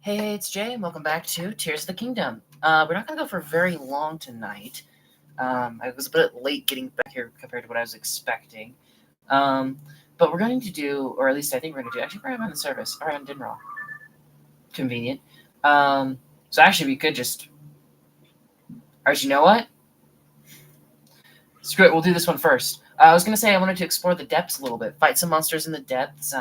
Hey, it's Jay, and welcome back to Tears of the Kingdom. We're not going to go for very long tonight. I was a bit late getting back here compared to what I was expecting. Um, but we're going to do, or at least I think we're going to do, actually, we're on the service. All right, on Dinraw. Convenient. So actually, we could just, all right, you know what? Screw it, we'll do this one first. I was going to say I wanted to explore the depths a little bit, fight some monsters in the depths,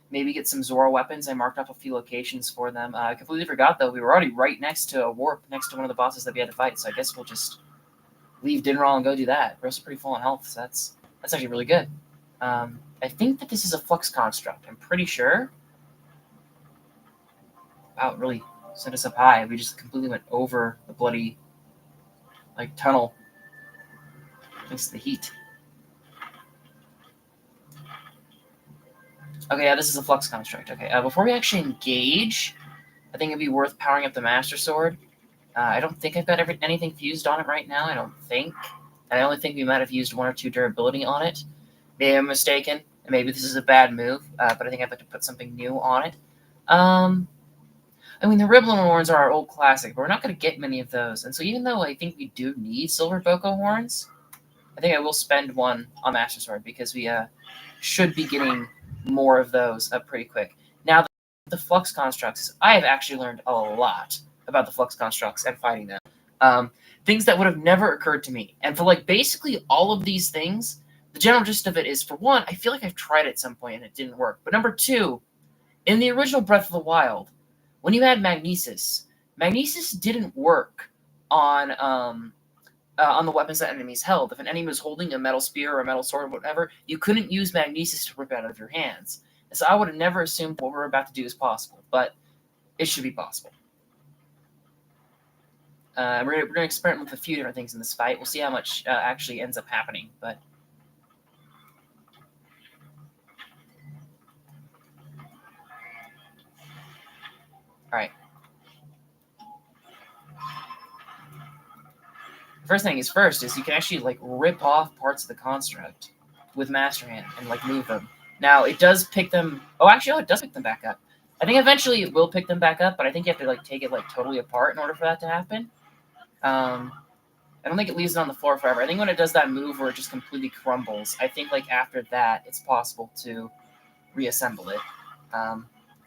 maybe get some Zora weapons. I marked off a few locations for them. I completely forgot, though. We were already right next to a warp, next to one of the bosses that we had to fight, so I guess we'll just leave Dinraw and go do that. We're also pretty full on health, so that's actually really good. I think that this is a flux construct. I'm pretty sure. Wow, it really sent us up high. We just completely went over the bloody, tunnel. Thanks to the heat. Okay, yeah, this is a flux construct. Okay, before we actually engage, I think it'd be worth powering up the Master Sword. I don't think I've got anything fused on it right now. I don't think. I only think we might have used 1 or 2 durability on it. Maybe I'm mistaken. And maybe this is a bad move, but I think I'd like to put something new on it. I mean, the Ribbon horns are our old classic, but we're not going to get many of those. And so even though I think we do need Silver Boko horns, I think I will spend 1 on Master Sword because we should be getting more of those pretty quick. Now, the Flux Constructs, I have actually learned a lot about the Flux Constructs and fighting them. Things that would have never occurred to me. And for basically all of these things, the general gist of it is, for one, I feel like I've tried it at some point and it didn't work. But number 2, in the original Breath of the Wild, when you had Magnesis didn't work on the weapons that enemies held. If an enemy was holding a metal spear or a metal sword or whatever, you couldn't use Magnesis to rip it out of your hands. And so I would have never assumed what we're about to do is possible, but it should be possible. We're going to experiment with a few different things in this fight. We'll see how much actually ends up happening, but... Alright. First thing is first is you can actually rip off parts of the construct with Master Hand and move them. Now it does pick them. Oh, actually, it does pick them back up. I think eventually it will pick them back up, but I think you have to take it totally apart in order for that to happen. I don't think it leaves it on the floor forever. I think when it does that move where it just completely crumbles, I think after that it's possible to reassemble it. Oh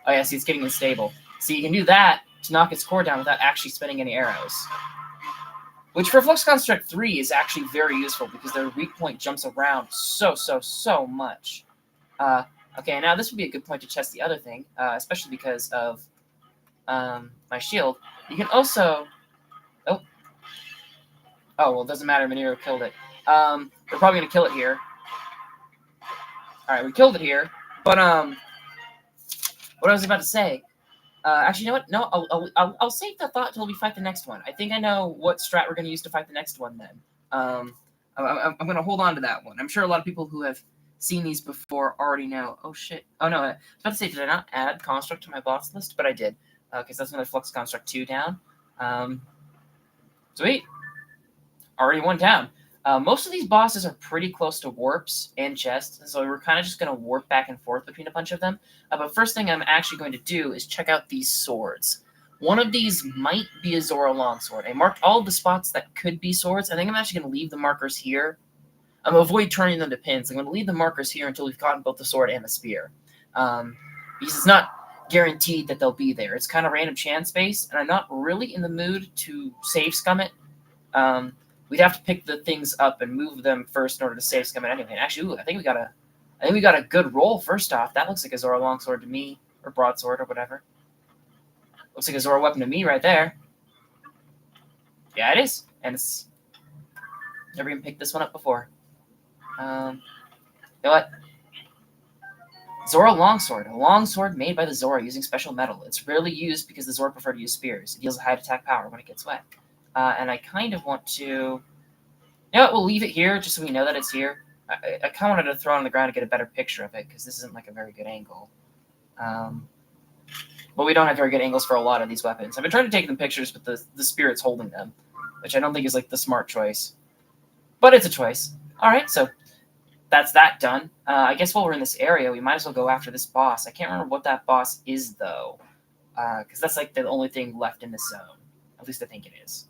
yeah, see, it's getting unstable. So you can do that to knock its core down without actually spinning any arrows. Which for Flux Construct 3 is actually very useful because their weak point jumps around so much. Okay, now this would be a good point to test the other thing, especially because of my shield. You can also... Oh, well, it doesn't matter. Manero killed it. We're probably going to kill it here. Alright, we killed it here. But, what I was about to say... actually, you know what? No, I'll save the thought till we fight the next one. I think I know what strat we're going to use to fight the next one then. I'm going to hold on to that one. I'm sure a lot of people who have seen these before already know. Oh, shit. Oh, no. I was about to say, did I not add Construct to my boss list? But I did. Because that's another Flux Construct 2 down. Sweet. Already 1 down. Most of these bosses are pretty close to warps and chests, so we're kind of just going to warp back and forth between a bunch of them. But first thing I'm actually going to do is check out these swords. One of these might be a Zora longsword. I marked all of the spots that could be swords. I think I'm actually going to leave the markers here. Avoid turning them to pins. I'm going to leave the markers here until we've gotten both the sword and the spear. Because it's not guaranteed that they'll be there. It's kind of random chance based, and I'm not really in the mood to save scum it. We'd have to pick the things up and move them first in order to save scum it anyway. And actually, I think we got a good roll first off. That looks like a Zora longsword to me, or broadsword, or whatever. Looks like a Zora weapon to me right there. Yeah, it is, and it's never even picked this one up before. You know what? Zora longsword, a longsword made by the Zora using special metal. It's rarely used because the Zora prefer to use spears. It deals a high attack power when it gets wet. And I kind of want to... You know what? We'll leave it here just so we know that it's here. I kind of wanted to throw it on the ground to get a better picture of it because this isn't a very good angle. But we don't have very good angles for a lot of these weapons. I've been trying to take them pictures, but the spirit's holding them, which I don't think is the smart choice. But it's a choice. All right, so that's that done. I guess while we're in this area, we might as well go after this boss. I can't remember what that boss is, though. because that's like the only thing left in the zone. At least I think it is.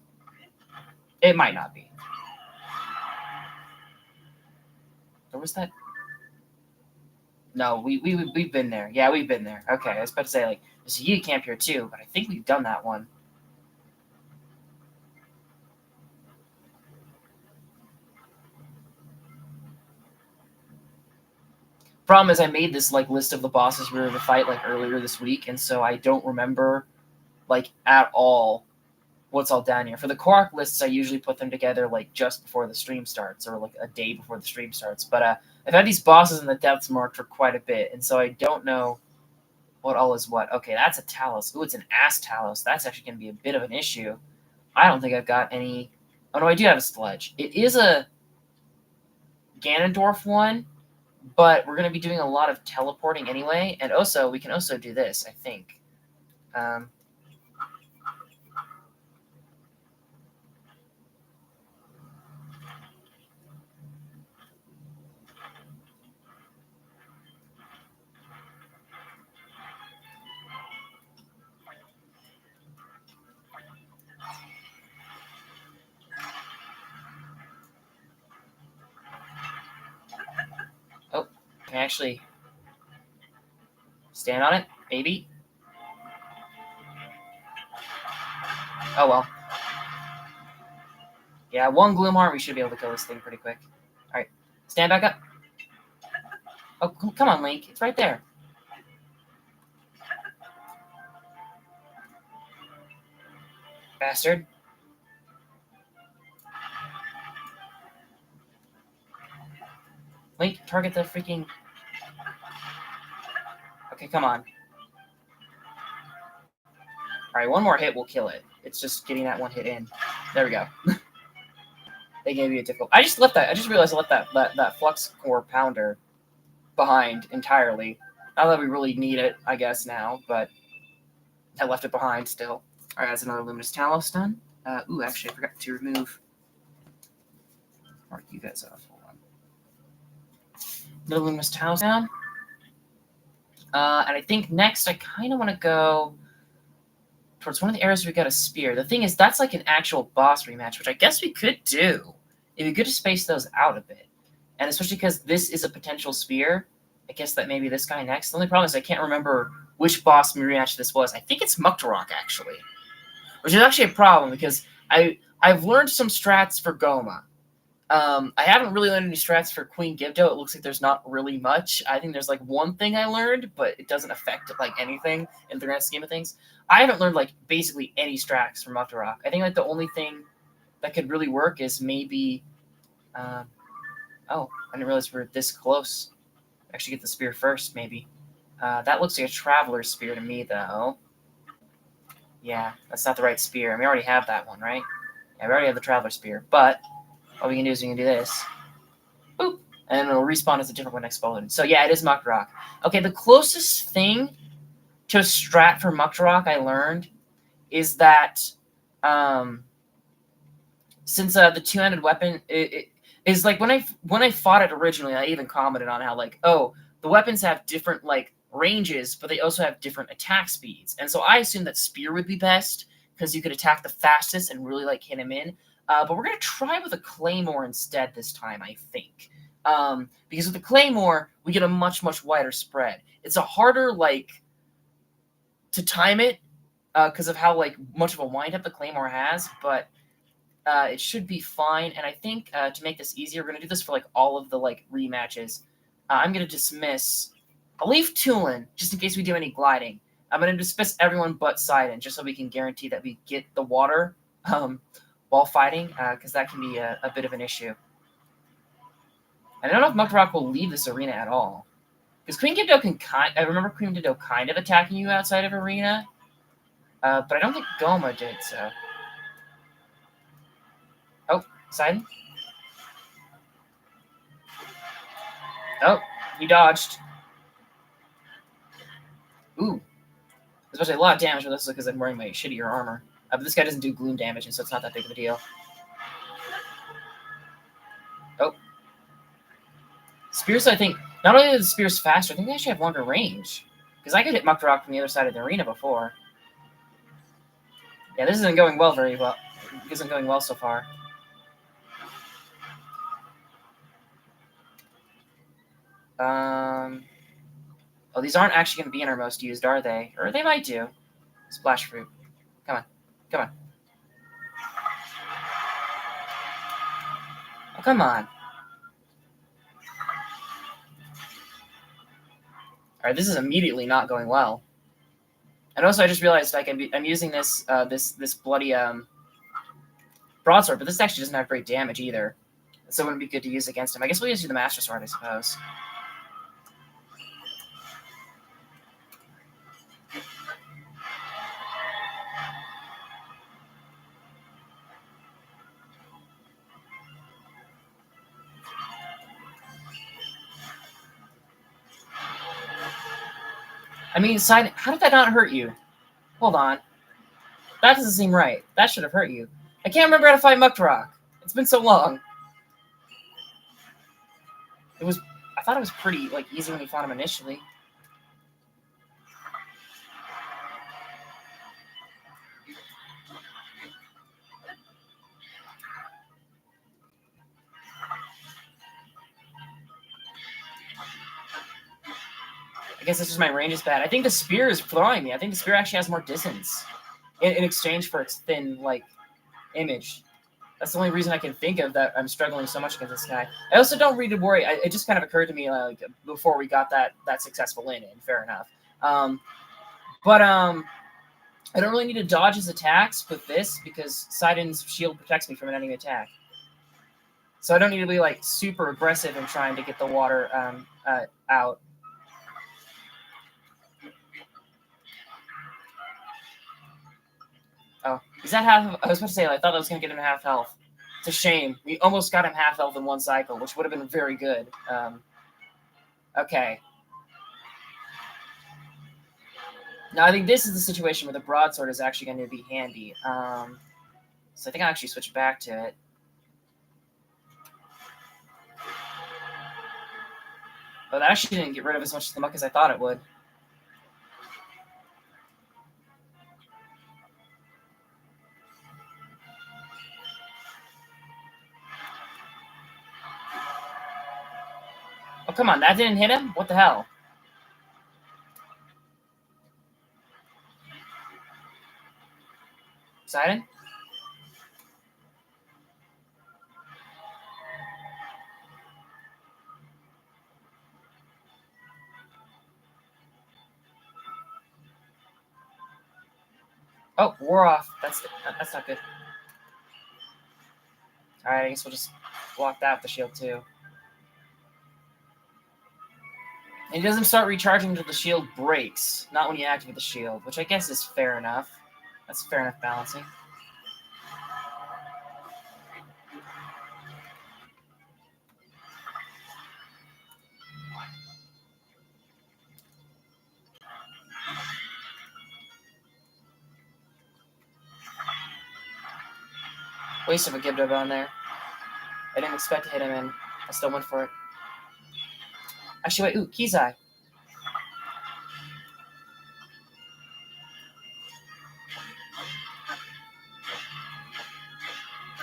It might not be. Or was that? No, we've been there. Yeah, we've been there. Okay, I was about to say, like, there's a Yiga camp here too, but I think we've done that one. Problem is, I made this like list of the bosses we were to fight like earlier this week, and so I don't remember like at all what's all down here. For the Korok lists, I usually put them together like just before the stream starts or like a day before the stream starts. But I've had these bosses in the depths marked for quite a bit, and so I don't know what all is what. Okay, that's a Talos. Ooh, it's an Ass Talos. That's actually going to be a bit of an issue. I don't think I've got any. Oh no, I do have a Sludge. It is a Ganondorf one, but we're going to be doing a lot of teleporting anyway, and also we can also do this, I think. Oh, can I actually stand on it? Maybe? Oh well. Yeah, one Gloom Heart, we should be able to kill this thing pretty quick. Alright, stand back up. Oh, come on, Link. It's right there. Bastard. Link, target the freaking... Okay, come on. Alright, one more hit will kill it. It's just getting that one hit in. There we go. They gave you a difficult... I just realized I left that Flux Core Pounder behind entirely. Not that we really need it, I guess, now, but I left it behind still. Alright, that's another Luminous Talos done. Ooh, actually, I forgot to remove... Mark you guys off. Hold on. Another Luminous Talos down. And I think next I kind of want to go towards one of the areas we got a spear. The thing is, that's like an actual boss rematch, which I guess we could do. It'd be good to space those out a bit. And especially because this is a potential spear, I guess that maybe this guy next. The only problem is I can't remember which boss rematch this was. I think it's Mucktorocks, actually. Which is actually a problem, because I've learned some strats for Goma. I haven't really learned any strats for Queen Gibdo. It looks like there's not really much. I think there's like one thing I learned, but it doesn't affect like anything in the grand scheme of things. I haven't learned like basically any strats from Mucktorocks. I think like the only thing that could really work is maybe... oh, I didn't realize we're this close. Actually get the spear first, maybe. That looks like a Traveler's Spear to me, though. Yeah, that's not the right spear. And we already have that one, right? Yeah, we already have the Traveler's Spear. But all we can do is we can do this. Boop! And it'll respawn as a different one exploded. So yeah, it is Mucktorocks. Okay, the closest thing to a strat for Mucktorocks I learned is that since the two-handed weapon... It is like when I fought it originally, I even commented on how like, oh, the weapons have different like ranges, but they also have different attack speeds. And so I assumed that spear would be best because you could attack the fastest and really like hit him in. But we're gonna try with a claymore instead this time, I think, because with the claymore we get a much wider spread. It's a harder like to time it because of how like much of a windup the claymore has, but. It should be fine, and I think to make this easier, we're going to do this for like all of the like rematches. I'm going to dismiss... I'll leave Tulin, just in case we do any gliding. I'm going to dismiss everyone but Sidon, just so we can guarantee that we get the water while fighting, because that can be a bit of an issue. And I don't know if Mucktorocks will leave this arena at all. Because Queen Gibdo can I remember Queen Gibdo kind of attacking you outside of arena, but I don't think Goma did so. Oh, Sidon? Oh, he dodged. Ooh. Especially a lot of damage with this because I'm wearing my shittier armor. But this guy doesn't do gloom damage, and so it's not that big of a deal. Oh. Spears, I think, not only are the spears faster, I think they actually have longer range. Because I could hit Mucktorocks from the other side of the arena before. Yeah, this isn't going well very well. It isn't going well so far. Oh, these aren't actually going to be in our most used, are they? Or they might do. Splash fruit. Come on. Come on. Oh, come on. Alright, this is immediately not going well. And also, I just realized like I'm using this this bloody broadsword, but this actually doesn't have great damage either. So it wouldn't be good to use against him. I guess we'll use the Master Sword, I suppose. I mean, how did that not hurt you? Hold on. That doesn't seem right. That should have hurt you. I can't remember how to fight Mucktorok. It's been so long. I thought it was pretty like easy when we fought him initially. I guess it's just my range is bad. I think the spear is throwing me. I think the spear actually has more distance in exchange for its thin like image. That's the only reason I can think of that I'm struggling so much against this guy. I also don't really worry. It just kind of occurred to me like before we got that successful in. Fair enough. But I don't really need to dodge his attacks with this because Sidon's shield protects me from an enemy attack. So I don't need to be like super aggressive in trying to get the water out. Oh, is that half? I was about to say, I thought I was going to get him half health. It's a shame. We almost got him half health in one cycle, which would have been very good. Okay. Now, I think this is the situation where the broadsword is actually going to be handy. So I think I'll actually switch back to it. Oh, that actually didn't get rid of as much of the muck as I thought it would. Oh, come on. That didn't hit him? What the hell? Sidon? Oh, wore off. That's not good. Alright, I guess we'll just block that with the shield too. And he doesn't start recharging until the shield breaks, not when you activate the shield, which I guess is fair enough. That's fair enough balancing. Waste of a Gibdo bone there. I didn't expect to hit him, and I still went for it. Actually, wait. Ooh, Kizai.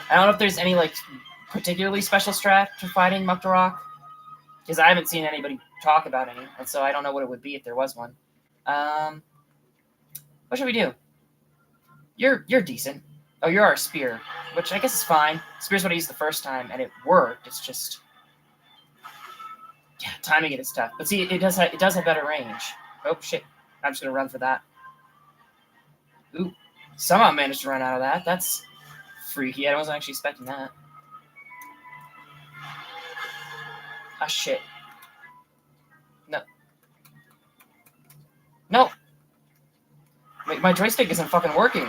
I don't know if there's any like particularly special strat to fighting Mucktorok, because I haven't seen anybody talk about any, and so I don't know what it would be if there was one. What should we do? You're decent. Oh, you're our spear, which I guess is fine. Spear's what I used the first time, and it worked. It's just timing it is tough. But see, it does have better range. Oh shit! I'm just gonna run for that. Ooh, somehow managed to run out of that. That's freaky. I wasn't actually expecting that. Ah shit. No. No. My joystick isn't fucking working.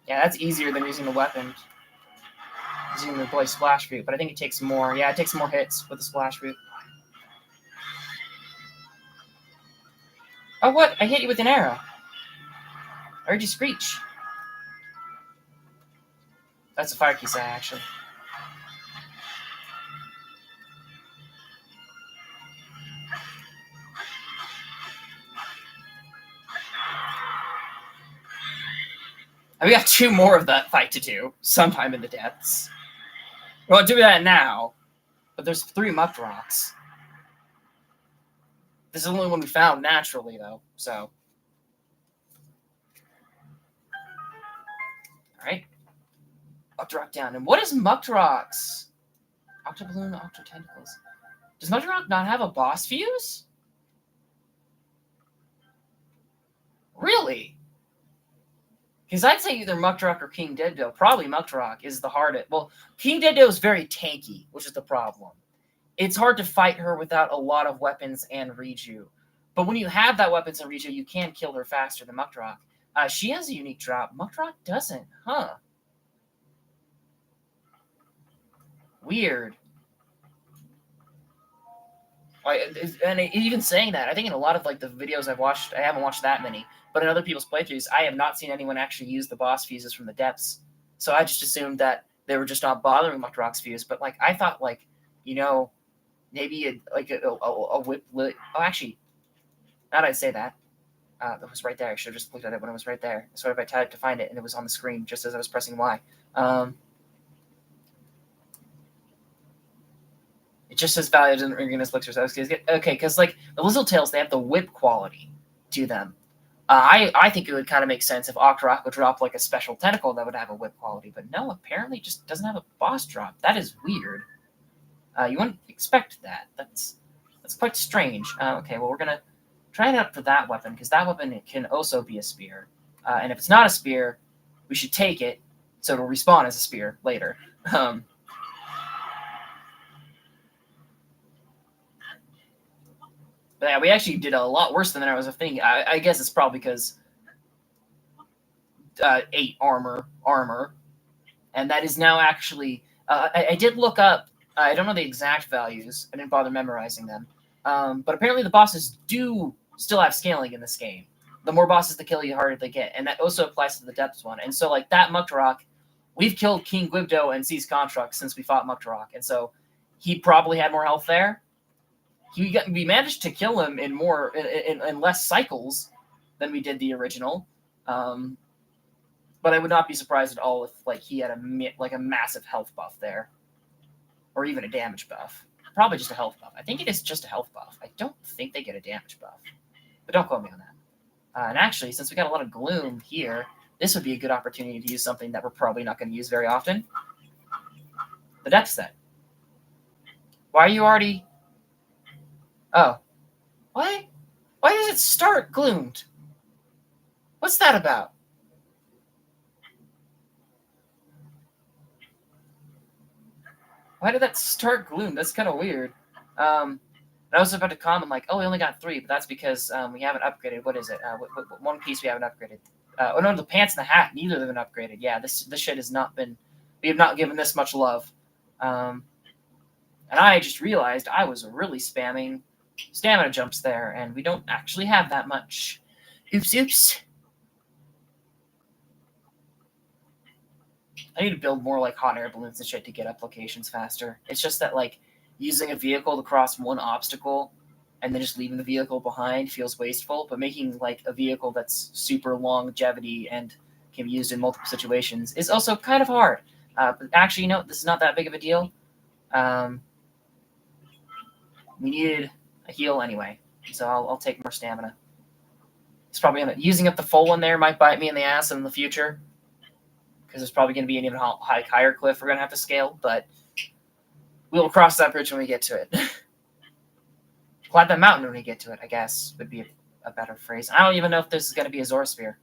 Yeah, that's easier than using the weapon. Using the bloody splash root, but I think it takes more. Yeah, it takes more hits with the splash root. Oh, what? I hit you with an arrow. I heard you screech. That's a fire Kisai, actually. And we got 2 more of that fight to do sometime in the depths. We won't do that now, but there's 3 Mucktorocks. This is the only one we found naturally, though, so. Alright. Mucktorok down. And what is Mucktorocks? Octoballoon, Octotentacles. Does Mucktorok not have a boss fuse? Really? Because I'd say either Mucktorok or King Deaddo. Probably Mucktorok is the hardest. Well, King Deaddo is very tanky, which is the problem. It's hard to fight her without a lot of weapons and Reju. But when you have that weapons and Reju, you can kill her faster than Mucktorok. She has a unique drop. Mucktorok doesn't, huh? Weird. And even saying that, I think in a lot of like the videos I've watched, I haven't watched that many, but in other people's playthroughs, I have not seen anyone actually use the boss fuses from the depths. So I just assumed that they were just not bothering Mucktorok's fuse. But like I thought, like maybe a whip. Oh, actually, now that I say that, it was right there. I should have just looked at it when it was right there. So if I typed to find it and it was on the screen just as I was pressing Y. It just says value doesn't ring in his elixirs. Okay, because like the Lizzletails, they have the whip quality to them. I think it would kind of make sense if Octorok would drop like a special tentacle that would have a whip quality, but no, apparently it just doesn't have a boss drop. That is weird. You wouldn't expect that. That's quite strange. Okay, well we're gonna try it out for that weapon because that weapon can also be a spear, and if it's not a spear, we should take it so it'll respawn as a spear later. But yeah, we actually did a lot worse than I was thinking. I guess it's probably because 8 armor, and that is now actually. I did look up. I don't know the exact values. I didn't bother memorizing them. But apparently the bosses do still have scaling in this game. The more bosses they kill, the harder they get, and that also applies to the depths one. And so, like that Mucktorok, we've killed King Gwibdo and Seized Construct since we fought Mucktorok, and so he probably had more health there. We managed to kill him in less cycles than we did the original, but I would not be surprised at all if like he had a massive health buff there, or even a damage buff. Probably just a health buff. I think it is just a health buff. I don't think they get a damage buff, but don't quote me on that. And actually, since we got a lot of gloom here, this would be a good opportunity to use something that we're probably not going to use very often. The depth set. Why are you already? Oh. Why does it start gloomed? What's that about? Why did that start gloomed? That's kind of weird. I was about to comment like, oh, we only got 3, but that's because we haven't upgraded. What is it? One piece we haven't upgraded. Oh no, the pants and the hat. Neither of them have been upgraded. Yeah, this shit has not been. We have not given this much love. And I just realized I was really spamming stamina jumps there, and we don't actually have that much. Oops. I need to build more like hot air balloons and shit to get up locations faster. It's just that like using a vehicle to cross one obstacle and then just leaving the vehicle behind feels wasteful, but making like a vehicle that's super longevity and can be used in multiple situations is also kind of hard. But actually, this is not that big of a deal. We needed a heal anyway, so I'll take more stamina. It's probably using up the full one there might bite me in the ass in the future, because there's probably going to be an even higher cliff we're going to have to scale, but we'll cross that bridge when we get to it. Climb that mountain when we get to it, I guess, would be a better phrase. I don't even know if this is going to be a Zora Spear.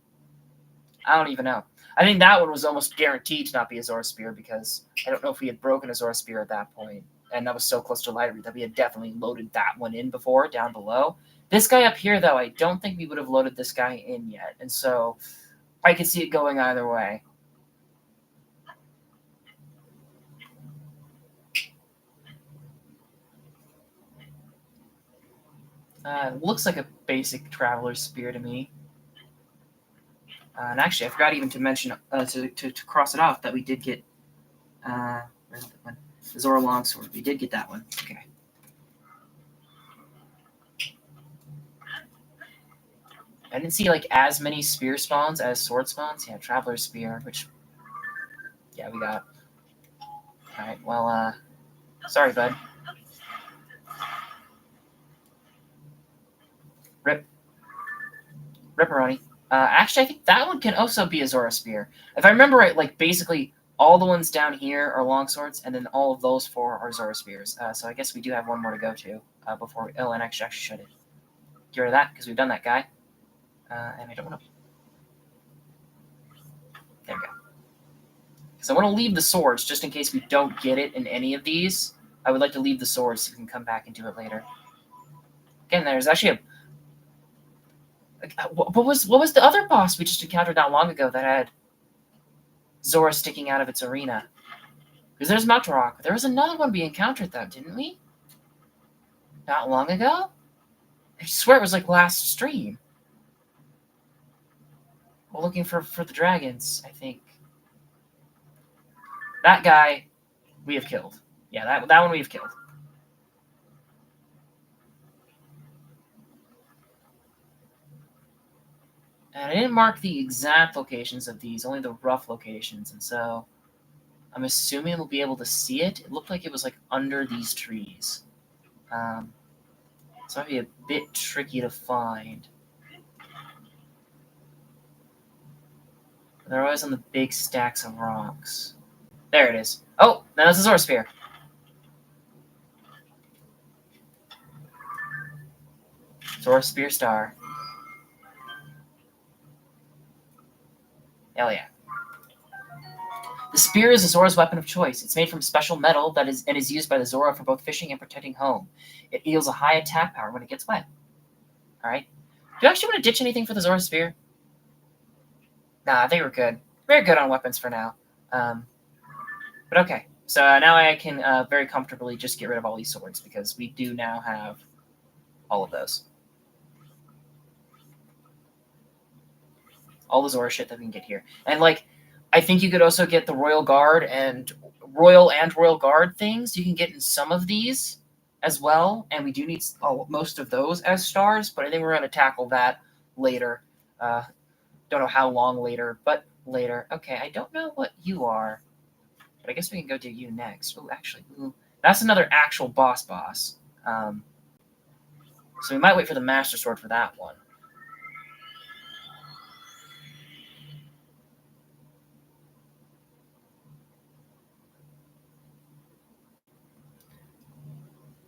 I don't even know. I think that one was almost guaranteed to not be a Zora Spear, because I don't know if we had broken a Zora Spear at that point, and that was so close to Light Read that we had definitely loaded that one in before, down below. This guy up here, though, I don't think we would have loaded this guy in yet, and so I could see it going either way. Looks like a basic Traveler's Spear to me. And actually, I forgot even to mention, to cross it off, that we did get where's that one? The Zora Longsword. We did get that one. Okay. I didn't see like as many spear spawns as sword spawns. Yeah, Traveler's Spear, which yeah, we got. Alright, well, sorry, bud. Rip. Ripperoni. Actually, I think that one can also be a Zora Spear. If I remember right, like, basically, all the ones down here are longswords, and then all of those 4 are Zora Spears. So I guess we do have one more to go to before we... Oh, and actually should get rid of that, because we've done that guy. And I don't want to... There we go. So I want to leave the swords, just in case we don't get it in any of these. I would like to leave the swords so we can come back and do it later. Again, there's actually a... What was the other boss we just encountered not long ago that had Zora sticking out of its arena? Because there's Mucktorocks. There was another one we encountered, though, didn't we? Not long ago? I swear it was like last stream. We're looking for the dragons, I think. That guy, we have killed. Yeah, that one we have killed. And I didn't mark the exact locations of these, only the rough locations, and so I'm assuming we'll be able to see it. It looked like it was like under these trees. So it might be a bit tricky to find. They're always on the big stacks of rocks. There it is. Oh, now that's a Zora Spear. Zora Spear Star. Hell yeah. The spear is a Zora's weapon of choice. It's made from special metal and is used by the Zora for both fishing and protecting home. It yields a high attack power when it gets wet. Alright. Do you actually want to ditch anything for the Zora Spear? Nah, they were good. Very good on weapons for now. But okay. So now I can very comfortably just get rid of all these swords because we do now have all of those. All the Zora shit that we can get here. And, like, I think you could also get the Royal Guard and Royal Guard things. You can get in some of these as well. And we do need most of those as stars, but I think we're going to tackle that later. Don't know how long later, but later. Okay, I don't know what you are, but I guess we can go do you next. Oh, actually, that's another actual boss. So we might wait for the Master Sword for that one.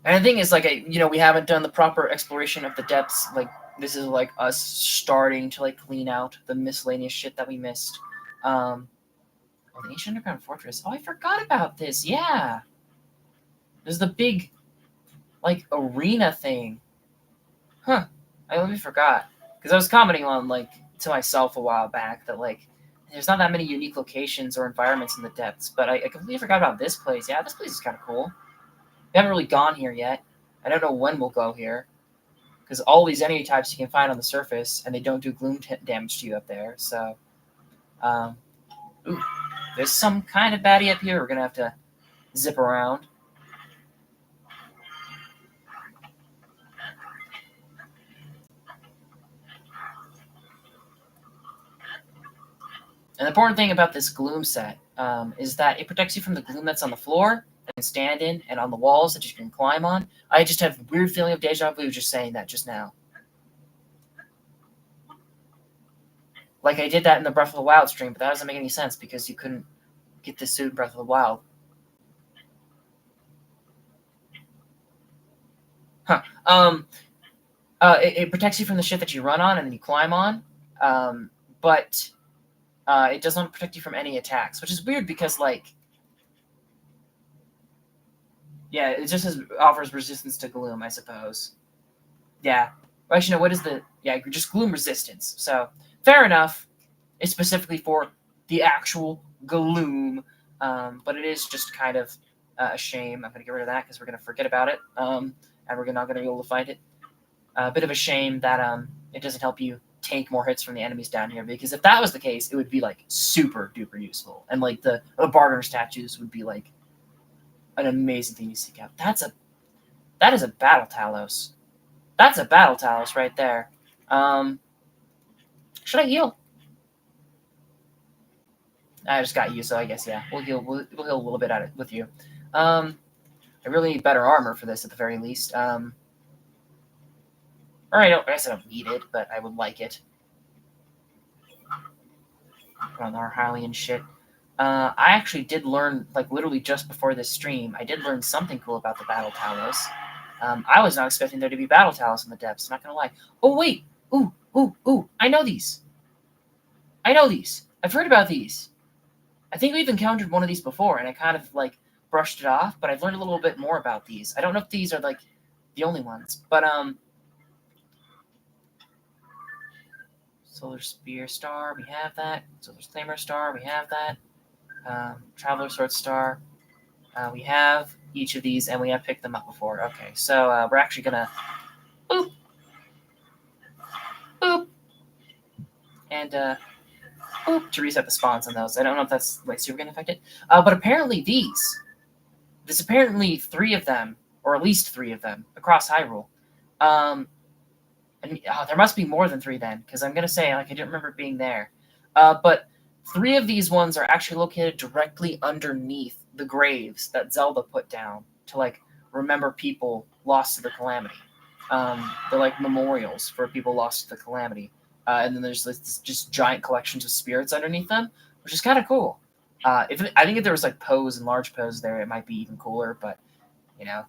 And the thing is, like, we haven't done the proper exploration of the depths. Like, this is like us starting to like clean out the miscellaneous shit that we missed. Oh, the ancient underground fortress. Oh, I forgot about this. Yeah, there's the big, like, arena thing. Huh? I totally forgot because I was commenting on to myself a while back that there's not that many unique locations or environments in the depths. But I completely forgot about this place. Yeah, this place is kind of cool. We haven't really gone here yet. I don't know when we'll go here. Because all these enemy types you can find on the surface, and they don't do gloom damage to you up there. So, ooh, there's some kind of baddie up here. We're going to have to zip around. And the important thing about this gloom set is that it protects you from the gloom that's on the floor, that you can stand in, and on the walls that you can climb on. I just have a weird feeling of deja vu just saying that just now. Like I did that in the Breath of the Wild stream, but that doesn't make any sense because you couldn't get this suit in Breath of the Wild. Huh. It protects you from the shit that you run on and then you climb on, but it doesn't protect you from any attacks, which is weird because, yeah, it just offers resistance to gloom, I suppose. Yeah. Well, actually, no, what is the... Yeah, just gloom resistance. So, fair enough. It's specifically for the actual gloom, but it is just kind of a shame. I'm going to get rid of that because we're going to forget about it, and we're not going to be able to fight it. A bit of a shame that it doesn't help you take more hits from the enemies down here, because if that was the case, it would be super duper useful, and the barter statues would be an amazing thing to seek out. That is a battle Talos. That's a battle Talos right there. Should I heal? I just got you, so I guess, yeah. We'll heal a little bit at it with you. I really need better armor for this at the very least. Or I guess I don't need it, but I would like it. Put on our Hylian shit. I actually did learn, like, literally just before this stream, I did learn something cool about the Battle Talos. I was not expecting there to be Battle Talos in the depths, not gonna lie. Oh, wait! Ooh! I know these! I've heard about these! I think we've encountered one of these before, and I kind of, like, brushed it off, but I've learned a little bit more about these. I don't know if these are, like, the only ones, but, Solar Spear Star, we have that. Solar Flamer Star, we have that. Traveler Sword Star, we have each of these, and we have picked them up before. Okay, so we're actually gonna boop, and boop to reset the spawns on those. I don't know if that's like super gonna affect it, but apparently there's apparently 3 of them, or at least 3 of them across Hyrule. And there must be more than 3 then, because I'm gonna say like I didn't remember it being there, but 3 of these ones are actually located directly underneath the graves that Zelda put down to like remember people lost to the Calamity. They're like memorials for people lost to the Calamity, and then there's this just giant collections of spirits underneath them, which is kind of cool. I think if there was like Pose and large Pose there, it might be even cooler. But you know,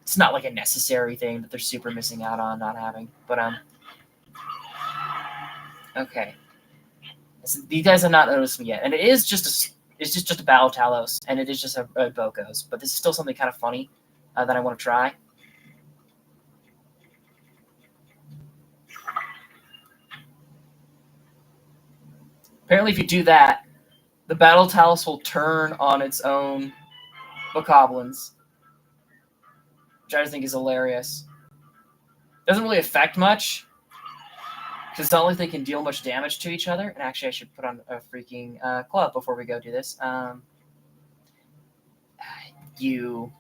it's not like a necessary thing that they're super missing out on not having. But okay. So these guys have not noticed me yet, and it's just a Battle Talos, and it is just a Bokos. But this is still something kind of funny that I want to try. Apparently, if you do that, the Battle Talos will turn on its own Bokoblins, which I just think is hilarious. Doesn't really affect much, because it's not like they can deal much damage to each other. And actually, I should put on a freaking club before we go do this. You.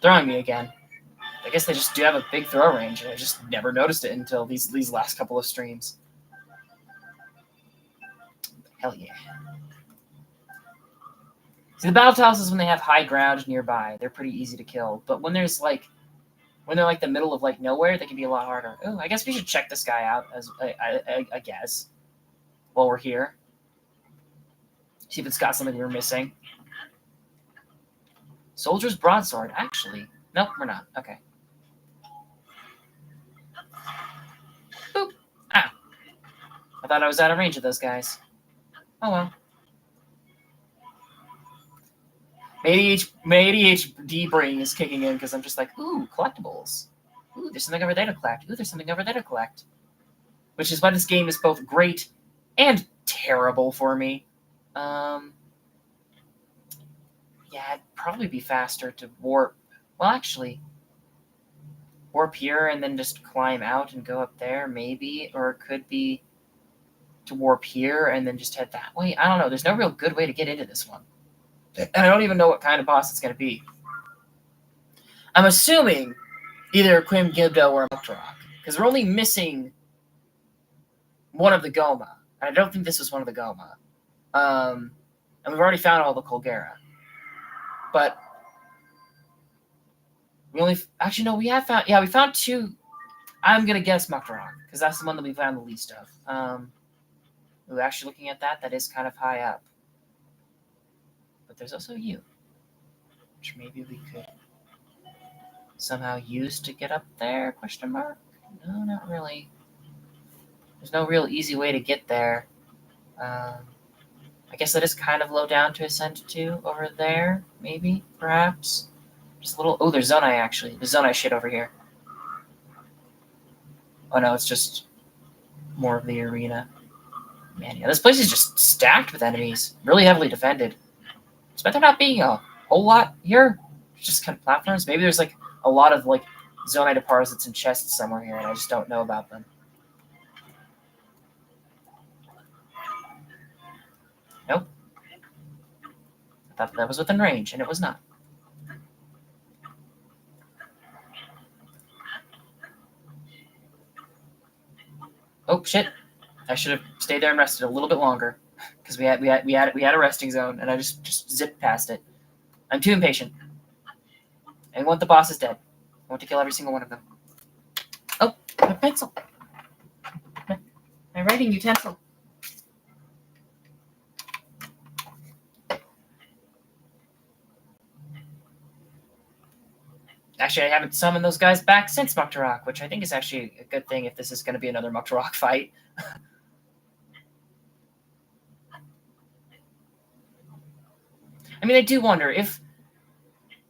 Throwing me again. I guess they just do have a big throw range, and I just never noticed it until these last couple of streams. Hell yeah. See, the Battle Talos is when they have high ground nearby. They're pretty easy to kill. But when they're like the middle of like nowhere, they can be a lot harder. Oh, I guess we should check this guy out as I guess while we're here. See if it's got something we're missing. Soldier's Broadsword, actually. Nope, we're not. Okay. Boop. Ah. I thought I was out of range of those guys. Oh well. My ADHD brain is kicking in because I'm just like, ooh, collectibles. Ooh, there's something over there to collect. Ooh, there's something over there to collect. Which is why this game is both great and terrible for me. Yeah, it'd probably be faster to warp. Well, actually, warp here and then just climb out and go up there, maybe. Or it could be to warp here and then just head that way. I don't know. There's no real good way to get into this one. And I don't even know what kind of boss it's going to be. I'm assuming either Quim Gibdo or Mucktorocks, because we're only missing one of the Goma. And I don't think this was one of the Goma. And we've already found all the Colgera. But we only... Actually, no, we have found... Yeah, we found 2... I'm going to guess Mucktorocks, because that's the one that we found the least of. Ooh, actually, looking at that, that is kind of high up. But there's also you, which maybe we could somehow use to get up there, question mark? No, not really. There's no real easy way to get there. I guess that is kind of low down to ascend to over there, maybe, perhaps. Just a little... Oh, there's Zonai, actually. There's Zonai shit over here. Oh, no, it's just more of the arena. Man, yeah, this place is just stacked with enemies. Really heavily defended. Despite there not being a whole lot here, just kind of platforms. Maybe there's like a lot of like Zonai deposits and chests somewhere here, and I just don't know about them. Nope. I thought that was within range, and it was not. Oh shit! I should have stayed there and rested a little bit longer, because we had a resting zone, and I just zipped past it. I'm too impatient. I want the bosses dead. I want to kill every single one of them. Oh, my pencil. My writing utensil. Actually, I haven't summoned those guys back since Mucktorocks, which I think is actually a good thing if this is going to be another Mucktorocks fight. I mean, I do wonder if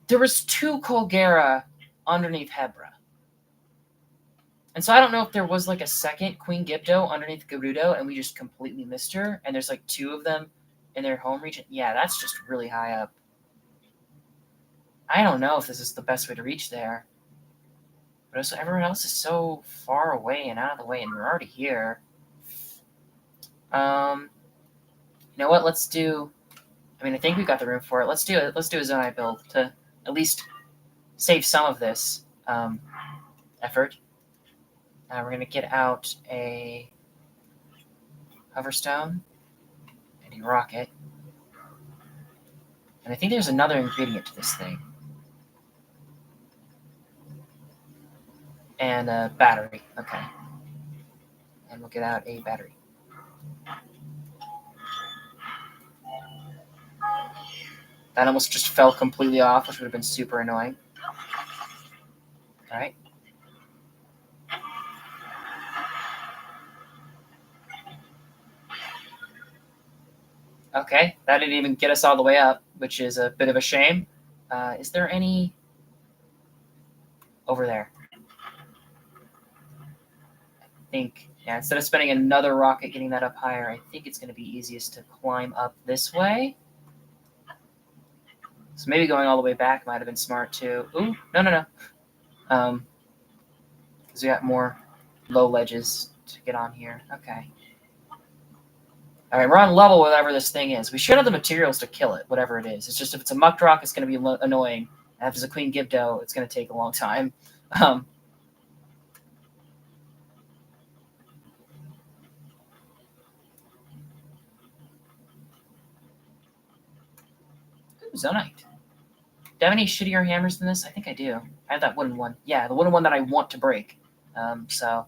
there was 2 Colgera underneath Hebra. And so I don't know if there was like a second Queen Gibdo underneath Gerudo and we just completely missed her, and there's like 2 of them in their home region. Yeah, that's just really high up. I don't know if this is the best way to reach there. But also everyone else is so far away and out of the way, and we're already here. You know what? Let's do. I mean, I think we've got the room for it. Let's do it. Let's do a Zonai build to at least save some of this effort. We're gonna get out a Hoverstone and a rocket, and I think there's another ingredient to this thing. And a battery. Okay. And we'll get out a battery. That almost just fell completely off, which would have been super annoying. All right. Okay, that didn't even get us all the way up, which is a bit of a shame. Is there any over there? I think, yeah, instead of spending another rocket getting that up higher, I think it's going to be easiest to climb up this way. So maybe going all the way back might have been smart too. Ooh, no. Because we got more low ledges to get on here. Okay. All right, we're on level with whatever this thing is. We should have the materials to kill it, whatever it is. It's just if it's a Mucktorocks, it's going to be annoying. And if it's a Queen Gibdo, it's going to take a long time. Ooh, Zonite. Do I have any shittier hammers than this? I think I do. I have that wooden one. Yeah, the wooden one that I want to break. So...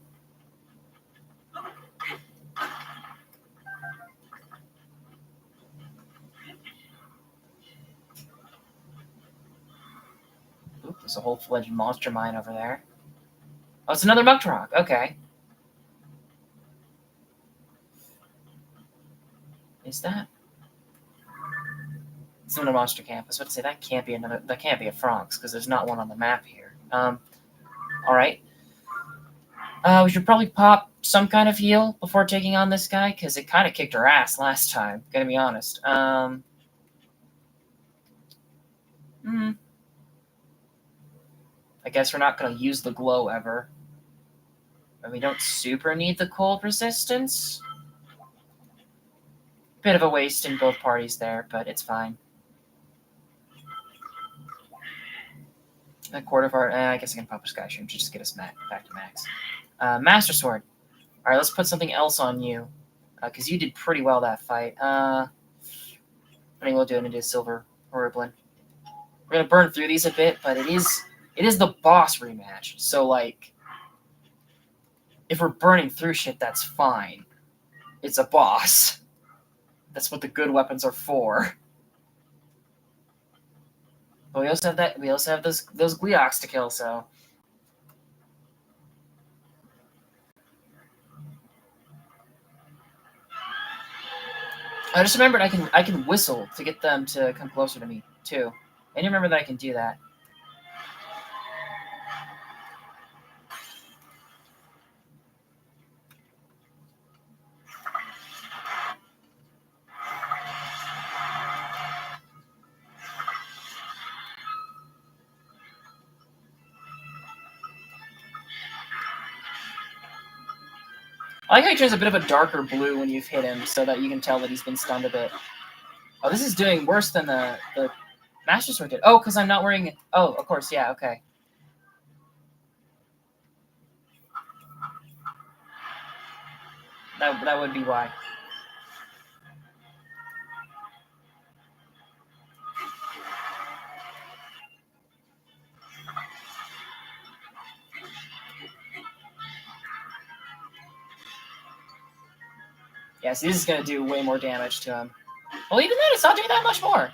Oop, there's a whole fledged monster mine over there. Oh, it's another Mucktorocks. Okay. Is that? It's another monster camp. I was about to say that can't be another. That can't be a Franx because there's not one on the map here. All right. We should probably pop some kind of heal before taking on this guy because it kind of kicked our ass last time. Gonna be honest. I guess we're not gonna use the glow ever. And we don't super need the cold resistance. Bit of a waste in both parties there, but it's fine. A quarter of our... I guess I can pop a Sky Stream to just get us back to max. Master Sword. All right, let's put something else on you. Because you did pretty well that fight. I think we'll do it into Silver Horriblin. We're going to burn through these a bit, but it is the boss rematch. So, like, if we're burning through shit, that's fine. It's a boss. That's what the good weapons are for. But we also have that. We also have those Gleox to kill. So I just remembered I can whistle to get them to come closer to me too. I didn't remember that I can do that. I like how he turns a bit of a darker blue when you've hit him, so that you can tell that he's been stunned a bit. Oh, this is doing worse than the Master Sword did. Oh, because I'm not wearing it. Oh, of course, yeah, okay. That would be why. Yeah, see, this is going to do way more damage to him. Well, even then, it's not doing that much more.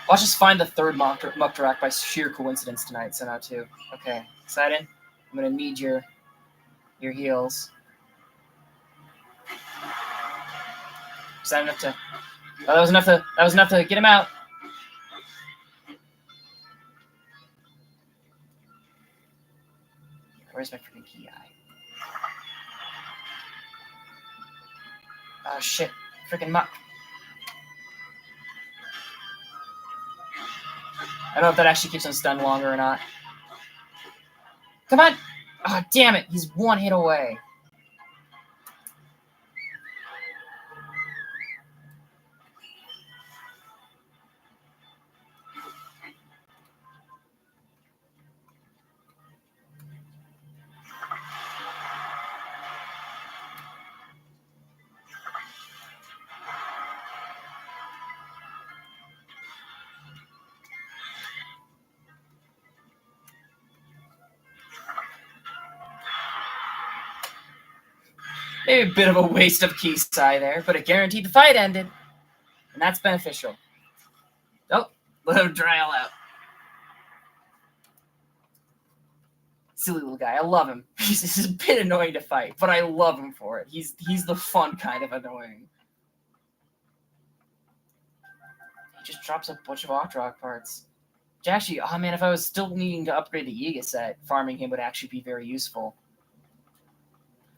I'll just find the third Mucktorocks by sheer coincidence tonight, so now two. Okay, excited? I'm going to need your heals. Is that enough to... Oh, that was enough to get him out. Where's my freaking key eye? Oh, shit. Freaking muck. I don't know if that actually keeps him stunned longer or not. Come on! Oh, damn it! He's one hit away. Maybe a bit of a waste of key sai there, but it guaranteed the fight ended. And that's beneficial. Oh, let him dry all out. Silly little guy. I love him. He's a bit annoying to fight, but I love him for it. He's the fun kind of annoying. He just drops a bunch of Mucktorocks parts. Which actually, oh man, if I was still needing to upgrade the Yiga set, farming him would actually be very useful.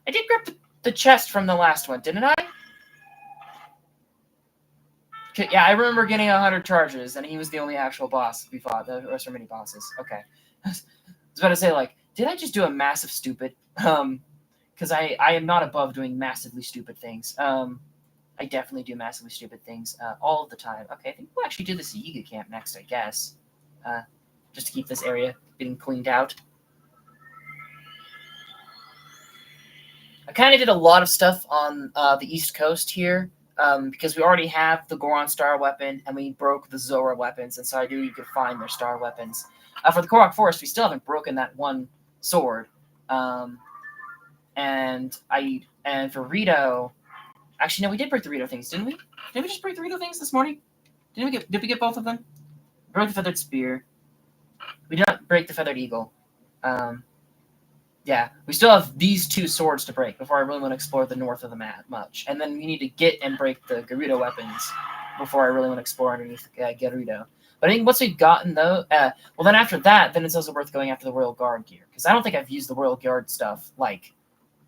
I did grab the chest from the last one, didn't I? Yeah, I remember getting 100 charges, and he was the only actual boss we fought. The rest were mini bosses. Okay. I was about to say, like, did I just do a massive stupid? Because I am not above doing massively stupid things. I definitely do massively stupid things all of the time. Okay, I think we'll actually do this Yiga camp next, I guess. Just to keep this area getting cleaned out. I kind of did a lot of stuff on the East Coast here because we already have the Goron star weapon and we broke the Zora weapons, and so I knew you could find their star weapons. For the Korok Forest, we still haven't broken that one sword. And for Rito, actually no, we did break the Rito things, didn't we? Did we just break the Rito things this morning? Did we get both of them? We broke the feathered spear. We did not break the feathered eagle. Yeah, we still have these two swords to break before I really want to explore the north of the map much. And then we need to get and break the Gerudo weapons before I really want to explore underneath Gerudo. But I think once we've gotten those, well, then after that, then it's also worth going after the Royal Guard gear. Because I don't think I've used the Royal Guard stuff, like,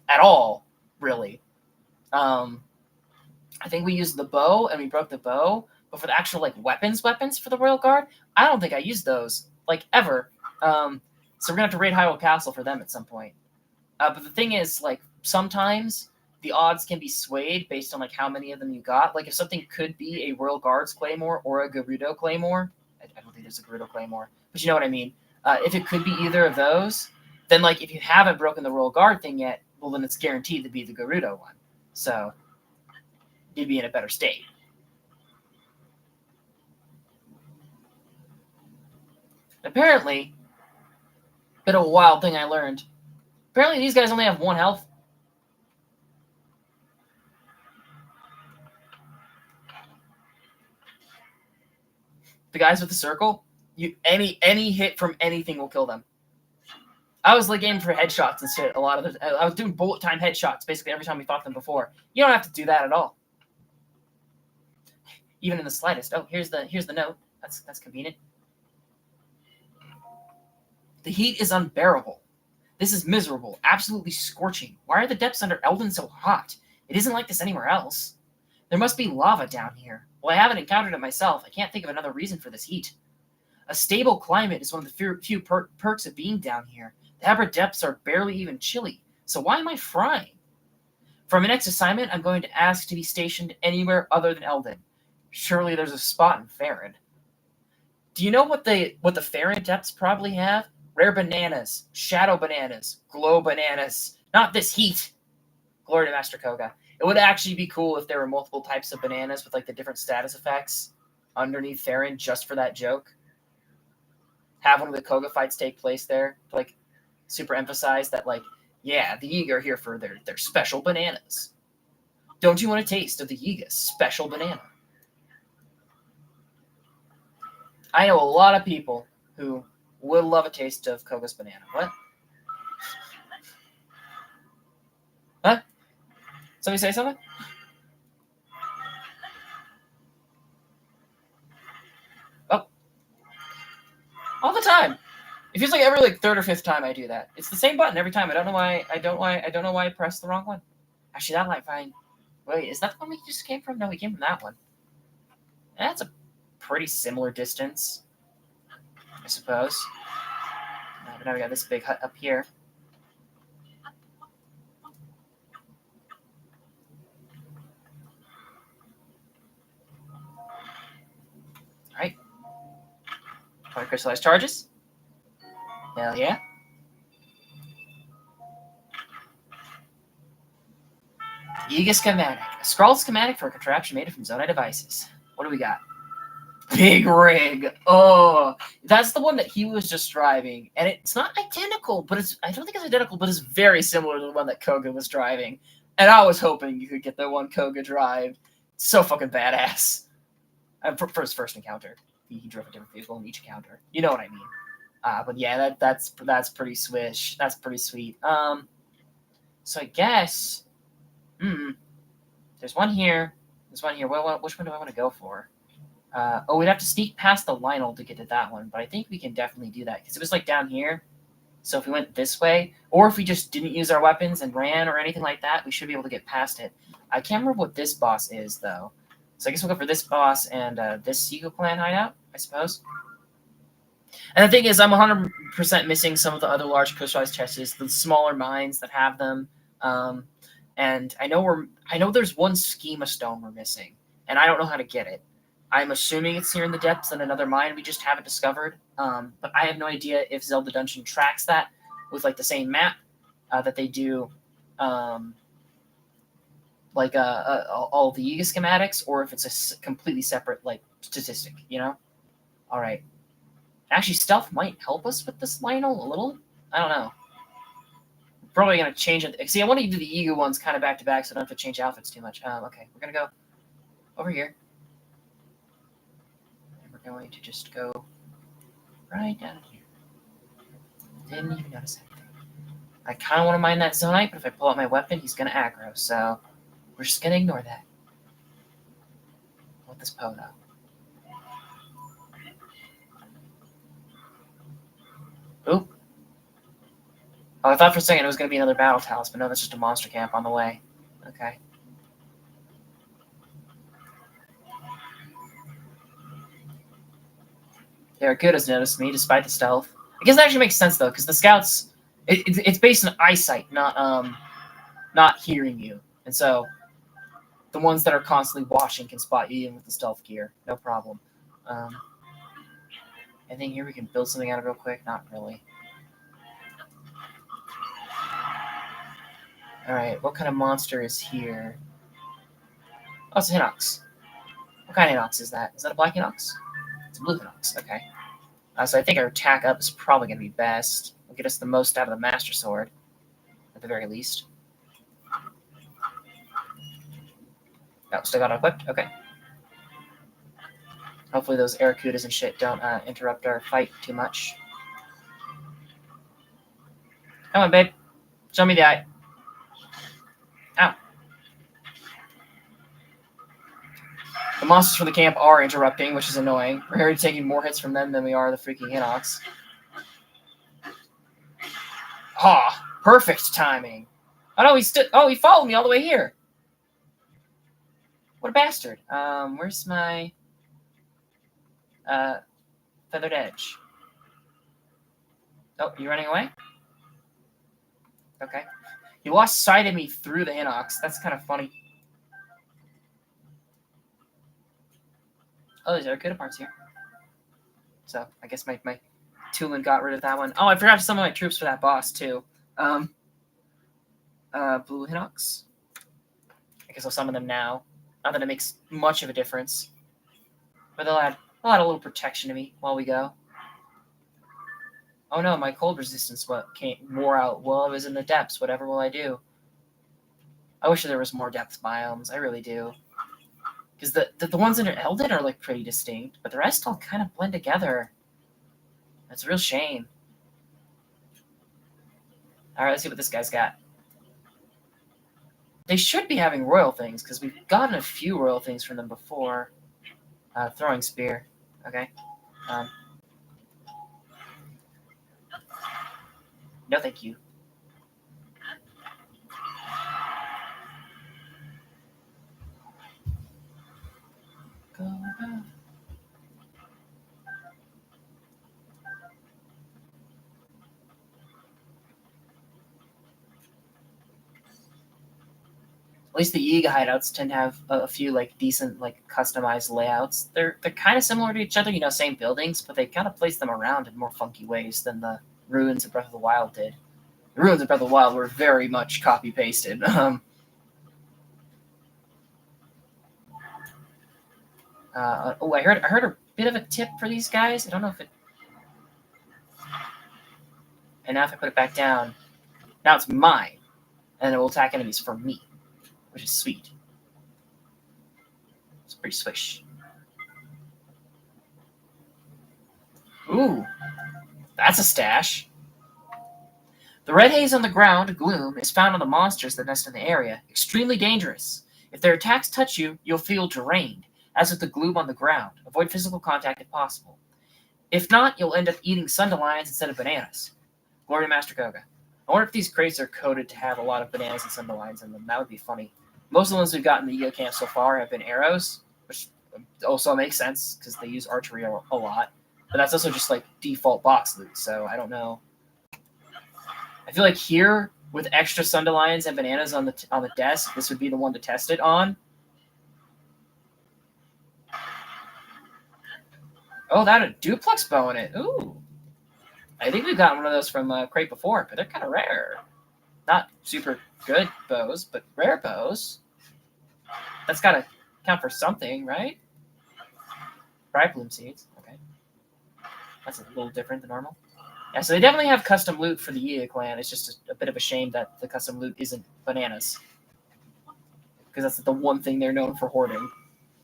at all, really. I think we used the bow, and we broke the bow. But for the actual, like, weapons for the Royal Guard, I don't think I used those, like, ever. So we're going to have to raid Hyrule Castle for them at some point. But the thing is, like, sometimes the odds can be swayed based on, like, how many of them you got. Like, if something could be a Royal Guards Claymore or a Gerudo Claymore, I don't think there's a Gerudo Claymore, but you know what I mean. If it could be either of those, then, like, if you haven't broken the Royal Guard thing yet, well, then it's guaranteed to be the Gerudo one. So you'd be in a better state. Apparently, bit of a wild thing I learned. Apparently, these guys only have 1 health. The guys with the circle, any hit from anything will kill them. I was like aiming for headshots and shit. I was doing bullet time headshots basically every time we fought them before. You don't have to do that at all, even in the slightest. Oh, here's the note. That's convenient. The heat is unbearable. This is miserable, absolutely scorching. Why are the depths under Eldin so hot? It isn't like this anywhere else. There must be lava down here. Well, I haven't encountered it myself. I can't think of another reason for this heat. A stable climate is one of the few perks of being down here. The Abra depths are barely even chilly, so why am I frying? For my next assignment, I'm going to ask to be stationed anywhere other than Eldin. Surely there's a spot in Farron. Do you know what the Farron depths probably have? Rare bananas, shadow bananas, glow bananas. Not this heat. Glory to Master Koga. It would actually be cool if there were multiple types of bananas with like the different status effects underneath Farron just for that joke. Have one of the Koga fights take place there to like super emphasize that like, yeah, the Yiga are here for their special bananas. Don't you want a taste of the Yiga special banana? I know a lot of people who would love a taste of Koga's banana. What? Huh? Somebody say something? Oh. All the time. It feels like every like third or fifth time I do that. It's the same button every time. I don't know why I pressed the wrong one. Actually, that might fine. Wait, is that the one we just came from? No, we came from that one. That's a pretty similar distance, I suppose. But now we got this big hut up here. Alright. Crystallized charges. Hell yeah. Yiga Schematic. A scrawled schematic for a contraption made from Zonai devices. What do we got? Big rig. Oh, that's the one that he was just driving. And it's not identical, but I don't think it's identical, but it's very similar to the one that Koga was driving. And I was hoping you could get the one Koga drive. So fucking badass. For his first encounter. He drove a different vehicle in each encounter. You know what I mean. But yeah, that's pretty swish. That's pretty sweet. So I guess there's one here. There's one here. Well, which one do I want to go for? We'd have to sneak past the Lionel to get to that one, but I think we can definitely do that because it was like down here. So if we went this way, or if we just didn't use our weapons and ran or anything like that, we should be able to get past it. I can't remember what this boss is though. So I guess we'll go for this boss and this Yiga clan hideout, I suppose. And the thing is, I'm 100% missing some of the other large crystallized chests, the smaller mines that have them. And I know there's one schema stone we're missing, and I don't know how to get it. I'm assuming it's here in the depths in another mine we just haven't discovered. But I have no idea if Zelda Dungeon tracks that with like the same map that they do, all the Yiga schematics, or if it's a completely separate like statistic. You know? All right. Actually, stealth might help us with this Lionel a little. I don't know. Probably gonna change it. See, I want to do the Yiga ones kind of back to back, so I don't have to change outfits too much. Okay, we're gonna go over here. And we're going to just go right down here. Didn't even notice anything. I kind of want to mine that Zonite, but if I pull out my weapon, he's gonna aggro. So we're just gonna ignore that. With this Pono. Oop. Oh, I thought for a second it was going to be another battle talus, but no, that's just a monster camp on the way. Okay. Arakuda has noticed me despite the stealth. I guess that actually makes sense though, because the scouts, it's based on eyesight, not hearing you, and so the ones that are constantly watching can spot you even with the stealth gear, no problem. I think here we can build something out of real quick. Not really. All right, what kind of monster is here? Oh, it's a Hinox. What kind of Hinox is that? Is that a black Hinox? It's a blue Hinox. Okay. So I think our attack up is probably going to be best. It'll get us the most out of the Master Sword, at the very least. Oh, still got it equipped? Okay. Hopefully those Arakudas and shit don't interrupt our fight too much. Come on, babe. Show me the eye. Ow. The monsters from the camp are interrupting, which is annoying. We're already taking more hits from them than we are the freaking Hinox. Ah, perfect timing. Oh no, he followed me all the way here. What a bastard. Where's my Feathered Edge. Oh, you running away? Okay. He lost sight of me through the Hinox. That's kind of funny. Oh, there's Arcuda parts here. So, I guess my Tulin got rid of that one. Oh, I forgot some of my troops for that boss, too. Blue Hinox. I guess I'll summon them now. Not that it makes much of a difference. But they'll add a little protection to me while we go. Oh no, my cold resistance wore out while I was in the depths. Whatever will I do? I wish there was more depth biomes. I really do. Because the ones under Eldin are like pretty distinct, but the rest all kind of blend together. That's a real shame. Alright, let's see what this guy's got. They should be having royal things, because we've gotten a few royal things from them before. Throwing spear. Okay. No, thank you. Go back. At least the Yiga hideouts tend to have a few like decent like customized layouts. They're kind of similar to each other, you know, same buildings, but they kind of place them around in more funky ways than the ruins of Breath of the Wild did. The ruins of Breath of the Wild were very much copy pasted. Oh, I heard a bit of a tip for these guys. I don't know if it. And now if I put it back down, now it's mine, and it will attack enemies for me, which is sweet. It's pretty swish. Ooh, that's a stash. The red haze on the ground, gloom, is found on the monsters that nest in the area. Extremely dangerous. If their attacks touch you, you'll feel drained, as with the gloom on the ground. Avoid physical contact if possible. If not, you'll end up eating sundelions instead of bananas. Glory to Master Koga. I wonder if these crates are coded to have a lot of bananas and sundelions in them. That would be funny. Most of the ones we've gotten in the Yiga camp so far have been arrows, which also makes sense because they use archery a lot. But that's also just like default box loot, so I don't know. I feel like here, with extra sundelions and bananas on the desk, this would be the one to test it on. Oh, that a duplex bow in it. Ooh. I think we've gotten one of those from crate before, but they're kind of rare. Not super good bows, but rare bows. That's got to count for something, right? Bright bloom seeds. Okay. That's a little different than normal. Yeah, so they definitely have custom loot for the Yiga clan. It's just a bit of a shame that the custom loot isn't bananas. Because that's the one thing they're known for hoarding.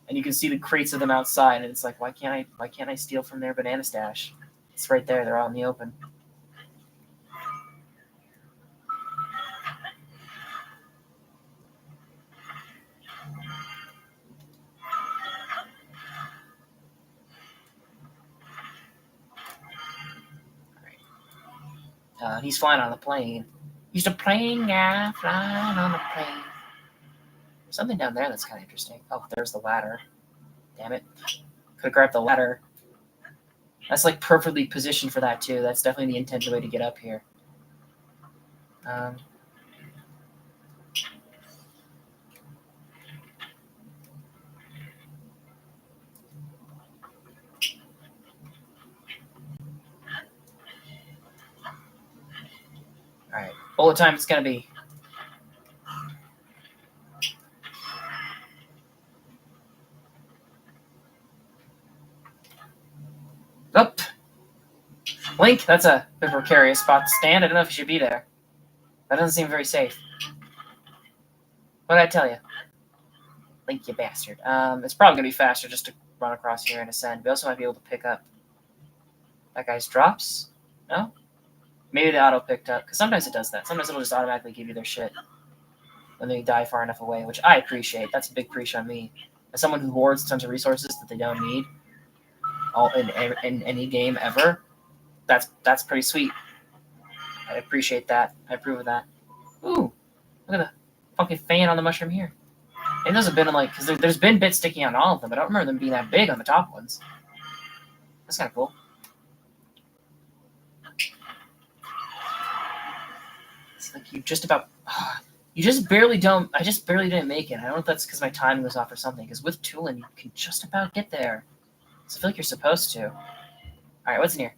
And you can see the crates of them outside, and it's like, why can't I steal from their banana stash? It's right there. They're out in the open. He's flying on the plane. He's a plane guy flying on the plane. There's something down there that's kind of interesting. Oh, there's the ladder. Damn it. Could have grabbed the ladder. That's like perfectly positioned for that too. That's definitely the intended way to get up here. Alright. Bullet time it's going to be. Up. Link, that's a bit of a precarious spot to stand. I don't know if you should be there. That doesn't seem very safe. What did I tell you? Link, you bastard. It's probably going to be faster just to run across here and ascend. We also might be able to pick up that guy's drops. No? Maybe the auto picked up, because sometimes it does that. Sometimes it'll just automatically give you their shit when they die far enough away, which I appreciate. That's a big preach on me. As someone who hoards tons of resources that they don't need in any game ever, that's pretty sweet. I appreciate that. I approve of that. Ooh, look at the fucking fan on the mushroom here. And those have been like, because there's been bits sticking out on all of them, but I don't remember them being that big on the top ones. That's kind of cool. like you just about. You just barely don't. I just barely didn't make it. I don't know if that's because my timing was off or something. Because with Tulin, you can just about get there. So I feel like you're supposed to. All right, what's in here?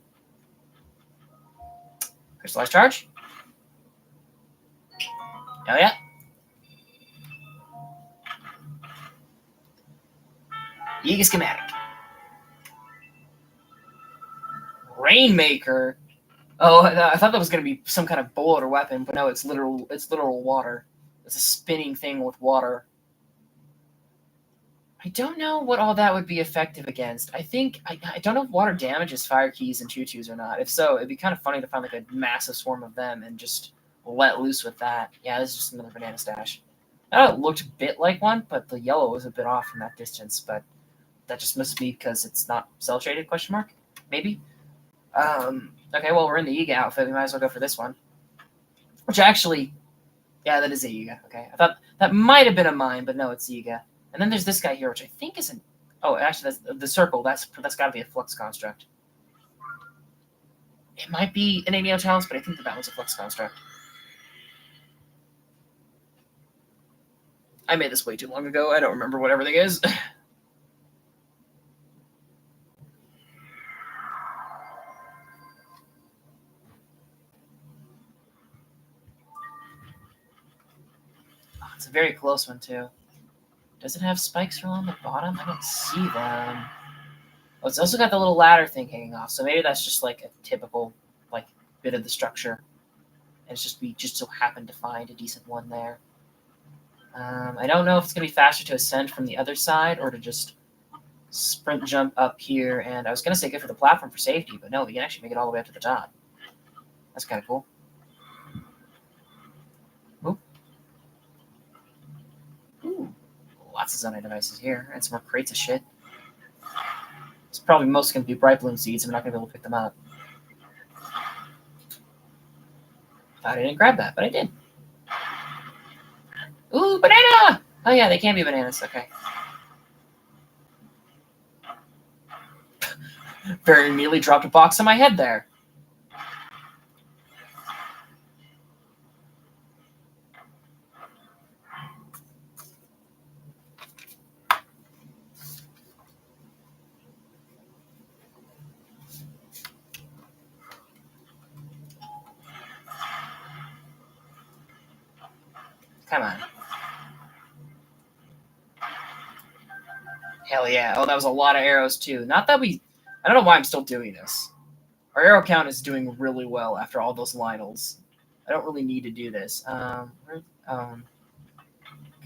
Crystallized charge. Oh yeah. Yiga Schematic. Rainmaker. Oh, I thought that was gonna be some kind of bullet or weapon, but no, it's literal. It's literal water. It's a spinning thing with water. I don't know what all that would be effective against. I think I don't know if water damages fire keys and choo-choos or not. If so, it'd be kind of funny to find like a massive swarm of them and just let loose with that. Yeah, this is just another banana stash. It looked a bit like one, but the yellow was a bit off from that distance. But that just must be because it's not cell shaded? Question mark? Maybe. Okay, well we're in the Yiga outfit. We might as well go for this one. Which actually, yeah, that is a Yiga. Okay, I thought that might have been a mine, but no, it's Yiga. And then there's this guy here, which I think is an. Oh, actually, that's the circle. That's got to be a flux construct. It might be an ABO challenge, but I think that one's a flux construct. I made this way too long ago. I don't remember what everything is. Oh, it's a very close one too. Does it have spikes along the bottom? I don't see them. Oh, it's also got the little ladder thing hanging off, so maybe that's just like a typical like bit of the structure. And it's just we just so happened to find a decent one there. I don't know if it's gonna be faster to ascend from the other side or to just sprint jump up here. And I was gonna say good for the platform for safety, but no, we can actually make it all the way up to the top. That's kind of cool. Ooh. Ooh. Lots of Zonite devices here, and some more crates of shit. It's probably most going to be bright bloom seeds. I'm not going to be able to pick them up. Thought I didn't grab that, but I did. Ooh, banana! Oh yeah, they can be bananas. Okay. Very immediately dropped a box on my head there. Come on. Hell yeah. Oh, that was a lot of arrows, too. Not that we... I don't know why I'm still doing this. Our arrow count is doing really well after all those Lionels. I don't really need to do this. Okay,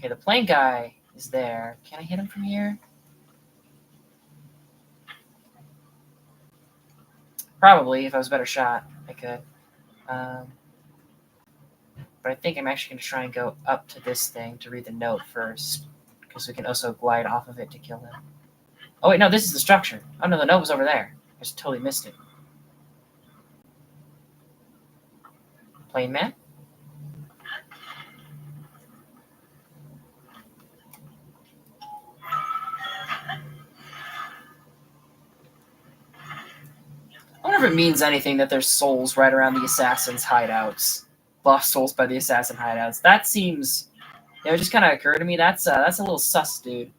the plane guy is there. Can I hit him from here? Probably, if I was a better shot, I could. But I think I'm actually going to try and go up to this thing to read the note first, because we can also glide off of it to kill him. Oh, wait, no, this is the structure. Oh, no, the note was over there. I just totally missed it. Plane man? I wonder if it means anything that there's souls right around the assassin's hideouts. Lost souls by the assassin hideouts. That seems... it just kind of occurred to me. That's a little sus, dude.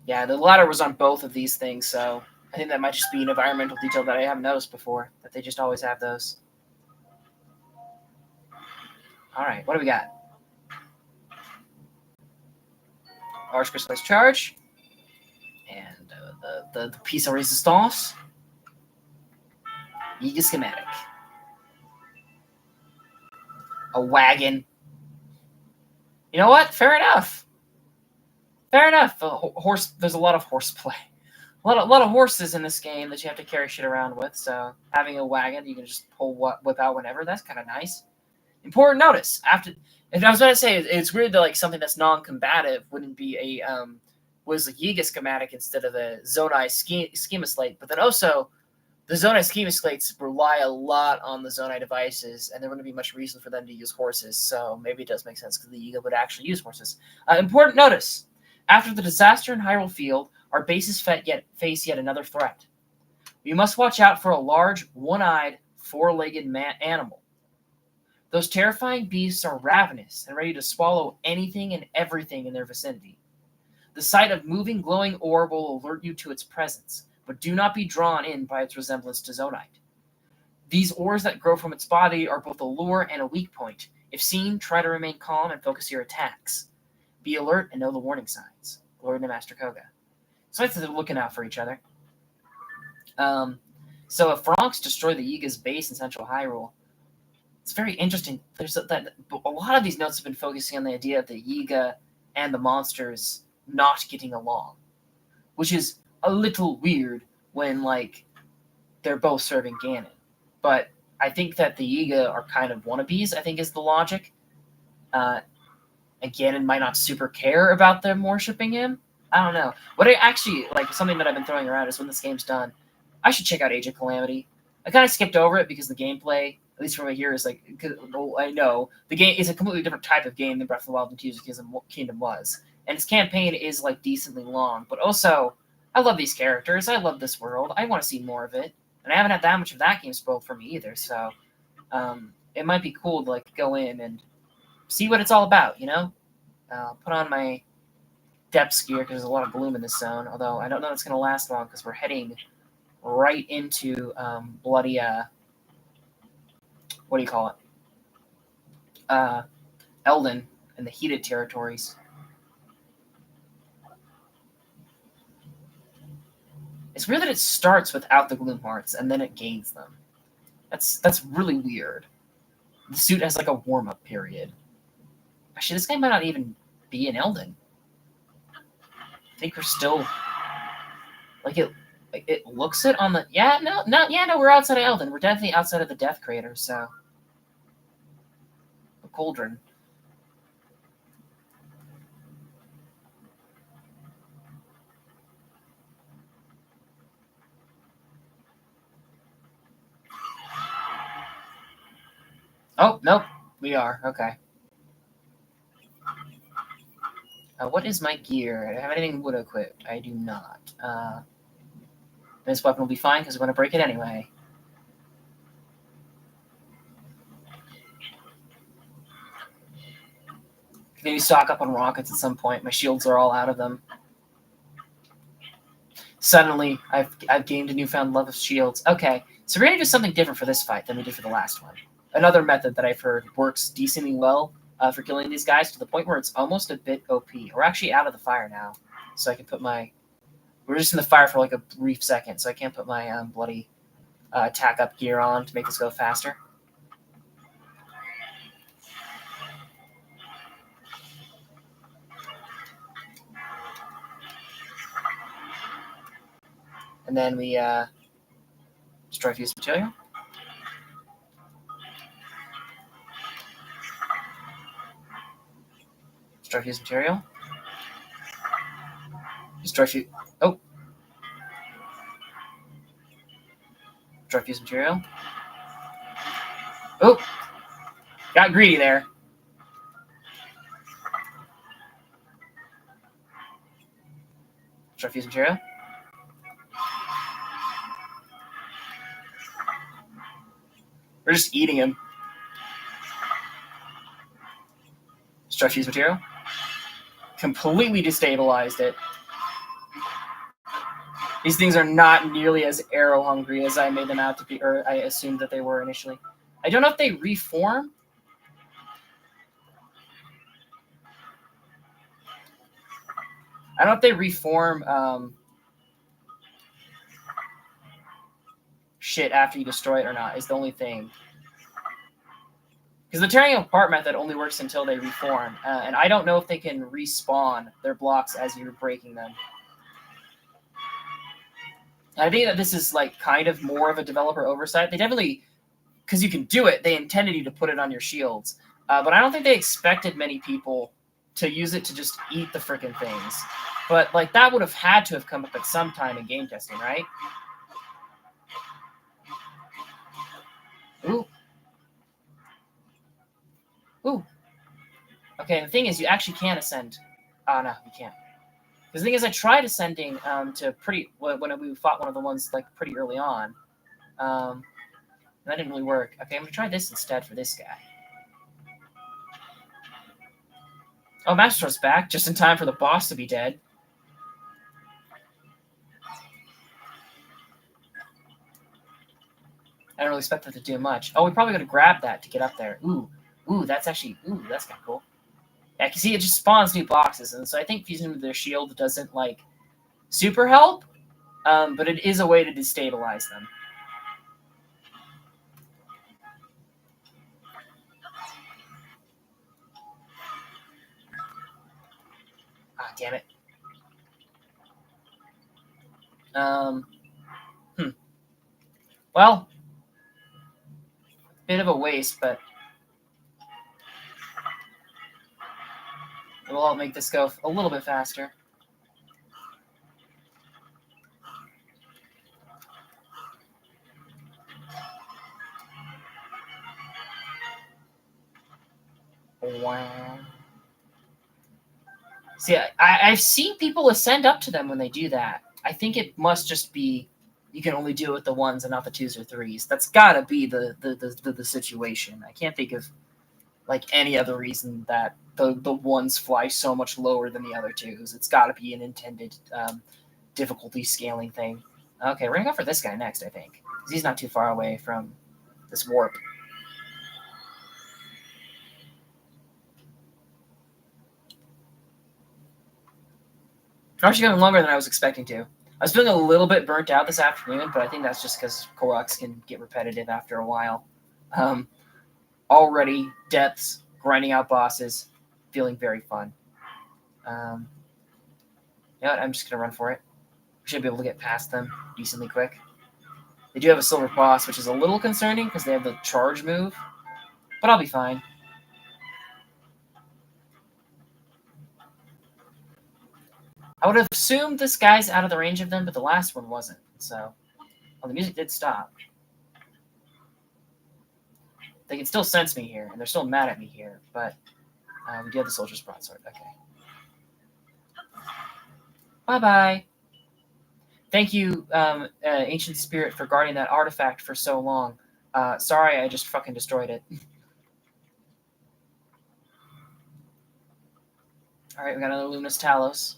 Yeah, the ladder was on both of these things, so I think that might just be an environmental detail that I haven't noticed before, that they just always have those. All right, what do we got? Large crystallized charge. And the piece of resistance. Yiga Schematic. A wagon. You know what? Fair enough. Fair enough. Horse. There's a lot of horseplay. A lot of horses in this game that you have to carry shit around with. So having a wagon you can just whip out whenever. That's kind of nice. Important notice. If I was going to say, it's weird that like something that's non-combative wouldn't be was a Yiga Schematic instead of a Zonai schema slate. But then also, the Zonai schema slates rely a lot on the Zonai devices, and there wouldn't be much reason for them to use horses. So maybe it does make sense because the Yiga would actually use horses. Important notice. After the disaster in Hyrule Field, our bases face yet another threat. We must watch out for a large, one-eyed, four-legged animal. Those terrifying beasts are ravenous and ready to swallow anything and everything in their vicinity. The sight of moving, glowing orb will alert you to its presence, but do not be drawn in by its resemblance to Zonite. These ores that grow from its body are both a lure and a weak point. If seen, try to remain calm and focus your attacks. Be alert and know the warning signs. Glory to Master Koga. So I think they're looking out for each other. So if Franks destroy the Yiga's base in Central Hyrule, it's very interesting. There's a lot of these notes have been focusing on the idea of the Yiga and the monsters not getting along, which is a little weird when they're both serving Ganon. But I think that the Yiga are kind of wannabes, I think is the logic. And Ganon might not super care about them worshipping him. I don't know. What I actually, something that I've been throwing around is when this game's done, I should check out Age of Calamity. I kind of skipped over it because the gameplay, at least from here, is I know the game is a completely different type of game than Breath of the Wild and Tears of the Kingdom was. And its campaign is decently long, but also I love these characters. I love this world. I want to see more of it. And I haven't had that much of that game spoiled for me either, so it might be cool to go in and see what it's all about, put on my depths gear because there's a lot of gloom in this zone, although I don't know it's going to last long because we're heading right into bloody, what do you call it? Eldin and the heated territories. It's weird that it starts without the Gloom Hearts and then it gains them. That's really weird. The suit has a warm-up period. Actually, this guy might not even be in Eldin. I think we're still it looks it on the we're outside of Eldin. We're definitely outside of the Death Crater, so the Cauldron. Oh, nope. We are. Okay. What is my gear? Do I have anything wood equipped? I do not. This weapon will be fine because we're going to break it anyway. Maybe stock up on rockets at some point. My shields are all out of them. Suddenly, I've gained a newfound love of shields. Okay, so we're going to do something different for this fight than we did for the last one. Another method that I've heard works decently well for killing these guys to the point where it's almost a bit OP. We're actually out of the fire now, so I can put my... We're just in the fire for a brief second, so I can't put my bloody attack up gear on to make this go faster. And then we destroy fused material. Destroy fused material. Destroy fused... Oh! Destroy fused material. Oh! Got greedy there. Destroy fused material. We're just eating him. Destroy fused material. Completely destabilized it. These things are not nearly as arrow hungry as I made them out to be, or I assumed that they were initially. I don't know if they reform. I don't know if they reform shit after you destroy it or not, is the only thing. Because the tearing apart method only works until they reform, and I don't know if they can respawn their blocks as you're breaking them. I think that this is kind of more of a developer oversight. They definitely, because you can do it, they intended you to put it on your shields. But I don't think they expected many people to use it to just eat the frickin' things. But that would have had to have come up at some time in game testing, right? Ooh. Ooh. Okay, the thing is, you actually can ascend. Oh, no, you can't. Because the thing is, I tried ascending to pretty when we fought one of the ones like pretty early on. And that didn't really work. Okay, I'm gonna try this instead for this guy. Oh, Master Sword's back just in time for the boss to be dead. I don't really expect that to do much. Oh, we probably gotta grab that to get up there. Ooh, that's actually that's kind of cool. Yeah, you can see it just spawns new boxes, and so I think fusing with their shield doesn't like super help, but it is a way to destabilize them. Ah, damn it. Well, bit of a waste, but it will all make this go a little bit faster. Wow. See, I've seen people ascend up to them when they do that. I think it must just be you can only do it with the ones and not the twos or threes. That's gotta be the situation. I can't think of like any other reason that the ones fly so much lower than the other twos. It's gotta be an intended difficulty scaling thing. Okay, we're gonna go for this guy next, I think. 'Cause he's not too far away from this warp. Actually going longer than I was expecting to. I was feeling a little bit burnt out this afternoon, but I think that's just because Koroks can get repetitive after a while. Already depths, grinding out bosses, feeling very fun. You know what? I'm just going to run for it. We should be able to get past them decently quick. They do have a silver boss, which is a little concerning because they have the charge move, but I'll be fine. I would have assumed this guy's out of the range of them, but the last one wasn't. So, the music did stop. They can still sense me here, and they're still mad at me here, but we do have the soldier's broadsword. Okay. Bye-bye. Thank you, Ancient Spirit, for guarding that artifact for so long. Sorry, I just fucking destroyed it. Alright, we got another Luminous Talos.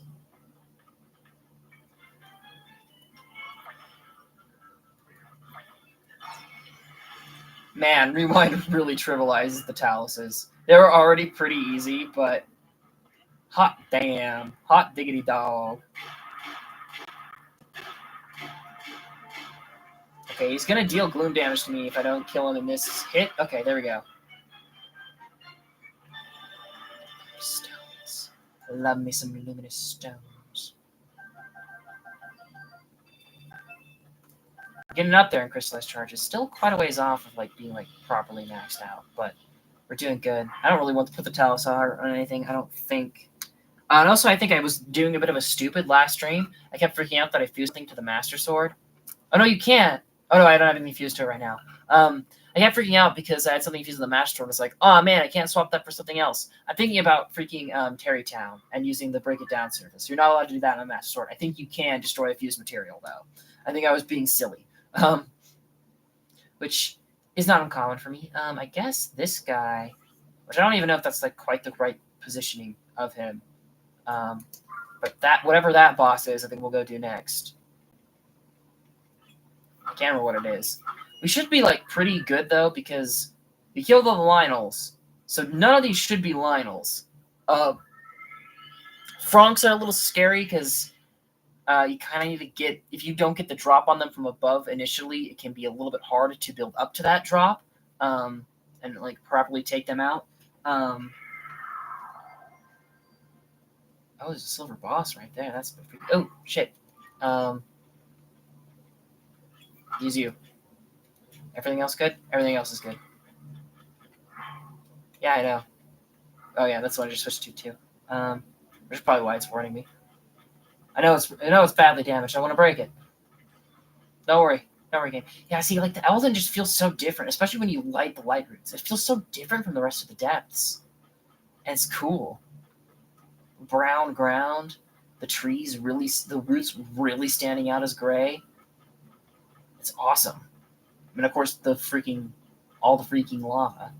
Man, Rewind really trivializes the Taluses. They were already pretty easy, but hot damn. Hot diggity dog. Okay, he's gonna deal gloom damage to me if I don't kill him in this hit. Okay, there we go. Stones. Love me some luminous stones. Getting up there in crystallized charges, still quite a ways off of like being like properly maxed out, but we're doing good. I don't really want to put the Talos on anything. I don't think. And also, I think I was doing a bit of a stupid last stream. I kept freaking out that I fused thing to the Master Sword. Oh no, you can't. Oh no, I don't have anything fused to it right now. I kept freaking out because I had something fused to the Master Sword. It's like, oh man, I can't swap that for something else. I'm thinking about freaking Terrytown and using the Break It Down service. You're not allowed to do that on a Master Sword. I think you can destroy a fused material though. I think I was being silly. Which is not uncommon for me. I guess this guy, which I don't even know if that's like quite the right positioning of him. But that whatever that boss is, I think we'll go do next. I can't remember what it is. We should be like pretty good though because we killed all the Lionels, so none of these should be Lionels. Franks are a little scary because you kind of need to get, if you don't get the drop on them from above initially, it can be a little bit hard to build up to that drop and like properly take them out. Oh, there's a silver boss right there. That's oh shit. Use you. Everything else good? Everything else is good. Yeah, I know. Oh yeah, that's the one I just switched to too. Which is probably why it's warning me. I know it's badly damaged. I want to break it. Don't worry game. Yeah, see, like the Elden just feels so different, especially when you light the light roots. It feels so different from the rest of the depths, and it's cool. Brown ground. the trees really, the roots really standing out as gray. It's awesome. And of course, all the freaking lava.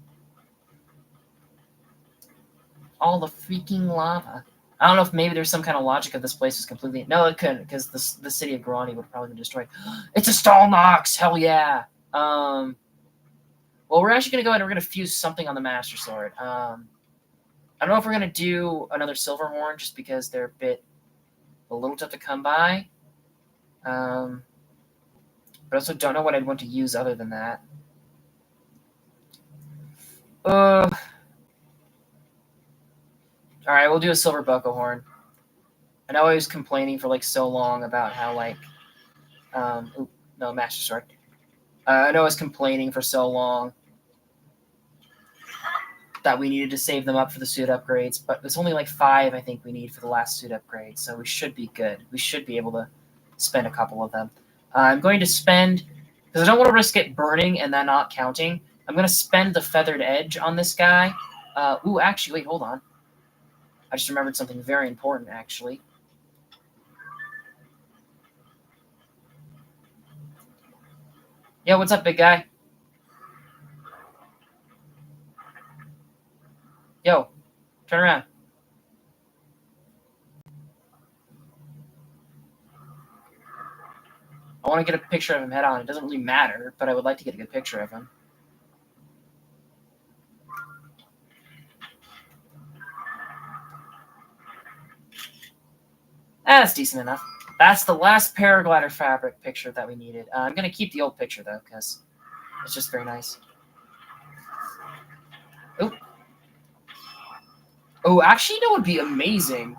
All the freaking lava. I don't know if maybe there's some kind of logic of this place is completely... No, it couldn't, because the city of Garani would have probably been destroyed. It's a Stalnox! Hell yeah! Well, we're actually going to go ahead and we're going to fuse something on the Master Sword. I don't know if we're going to do another Silverhorn, just because they're a little tough to come by. But I also don't know what I'd want to use other than that. Alright, we'll do a Silver Bucko Horn. I know I was complaining for like so long about how like... no, Master Sword. I know I was complaining for so long that we needed to save them up for the suit upgrades, but it's only like 5 I think we need for the last suit upgrade, so we should be good. We should be able to spend a couple of them. I'm going to spend, because I don't want to risk it burning and then not counting, I'm going to spend the Feathered Edge on this guy. Actually, wait, hold on. I just remembered something very important, actually. Yo, what's up, big guy? Yo, turn around. I want to get a picture of him head on. It doesn't really matter, but I would like to get a good picture of him. That's decent enough. That's the last paraglider fabric picture that we needed. I'm going to keep the old picture, though, because it's just very nice. Oh, actually, you know what would be amazing?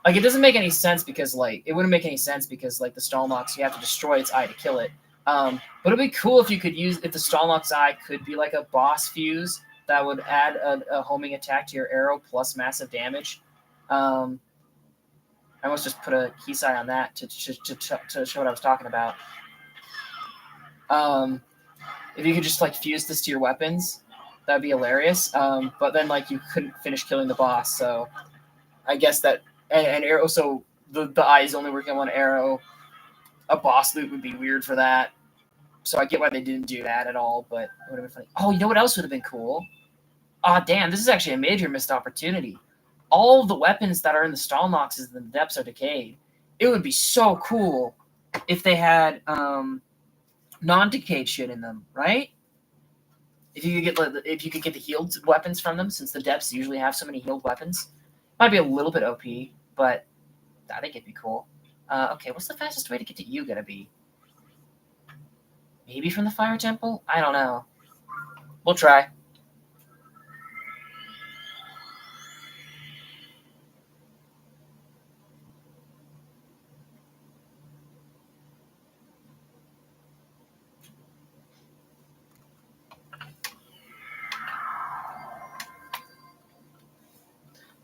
Like, it doesn't make any sense because, like, it wouldn't make any sense because, like, the Stalnox, you have to destroy its eye to kill it. But it'd be cool if you could use, if the Stalnox eye could be like a boss fuse that would add a homing attack to your arrow plus massive damage. I almost just put a Kisai on that to show what I was talking about. If you could just like fuse this to your weapons, that'd be hilarious. But then like you couldn't finish killing the boss, so I guess that and arrow. So the eye is only working on one arrow. A boss loot would be weird for that. So I get why they didn't do that at all, but it would have been funny. Oh, you know what else would have been cool? Ah, damn! This is actually a major missed opportunity. All of the weapons that are in the Stalnoxes in the Depths are decayed. It would be so cool if they had non-decayed shit in them, right? If you could get the healed weapons from them, since the Depths usually have so many healed weapons, might be a little bit OP, but I think it'd be cool. Okay, what's the fastest way to get to you gonna be? Maybe from the Fire Temple? I don't know. We'll try.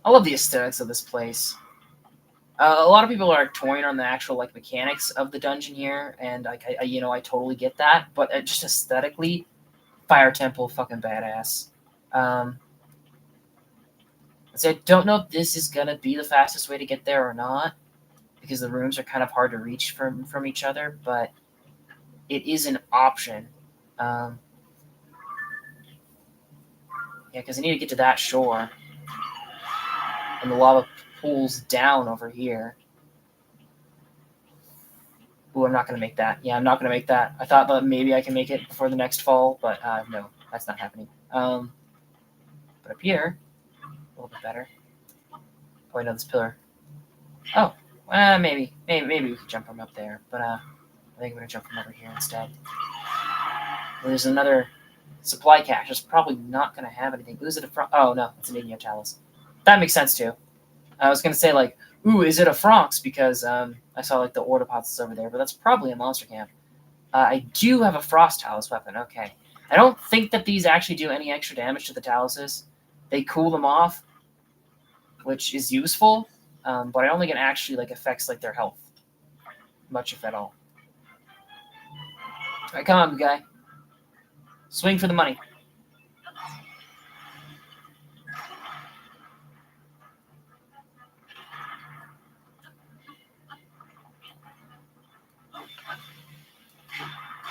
I love the aesthetics of this place. A lot of people are toying on the actual like mechanics of the dungeon here, and I totally get that. But just aesthetically, Fire Temple fucking badass. So I don't know if this is gonna be the fastest way to get there or not, because the rooms are kind of hard to reach from each other. But it is an option. Yeah, because I need to get to that shore. And the lava pools down over here. Ooh, I'm not going to make that. Yeah, I'm not going to make that. I thought that maybe I can make it before the next fall, but no, that's not happening. But up here, a little bit better. Oh, I know this pillar. Oh, maybe we could jump from up there, but I think I'm going to jump from over here instead. There's another supply cache. It's probably not going to have anything. Ooh, is it a front? Oh, no, it's an Igneous Chalice. That makes sense, too. I was going to say, like, ooh, is it a Franx? Because I saw, like, the Ordopods over there, but that's probably a monster camp. I do have a Frost Talus weapon. Okay. I don't think that these actually do any extra damage to the Taluses. They cool them off, which is useful, but I don't think it actually, like, affects, like, their health. Much, if at all. All right, come on, big guy. Swing for the money.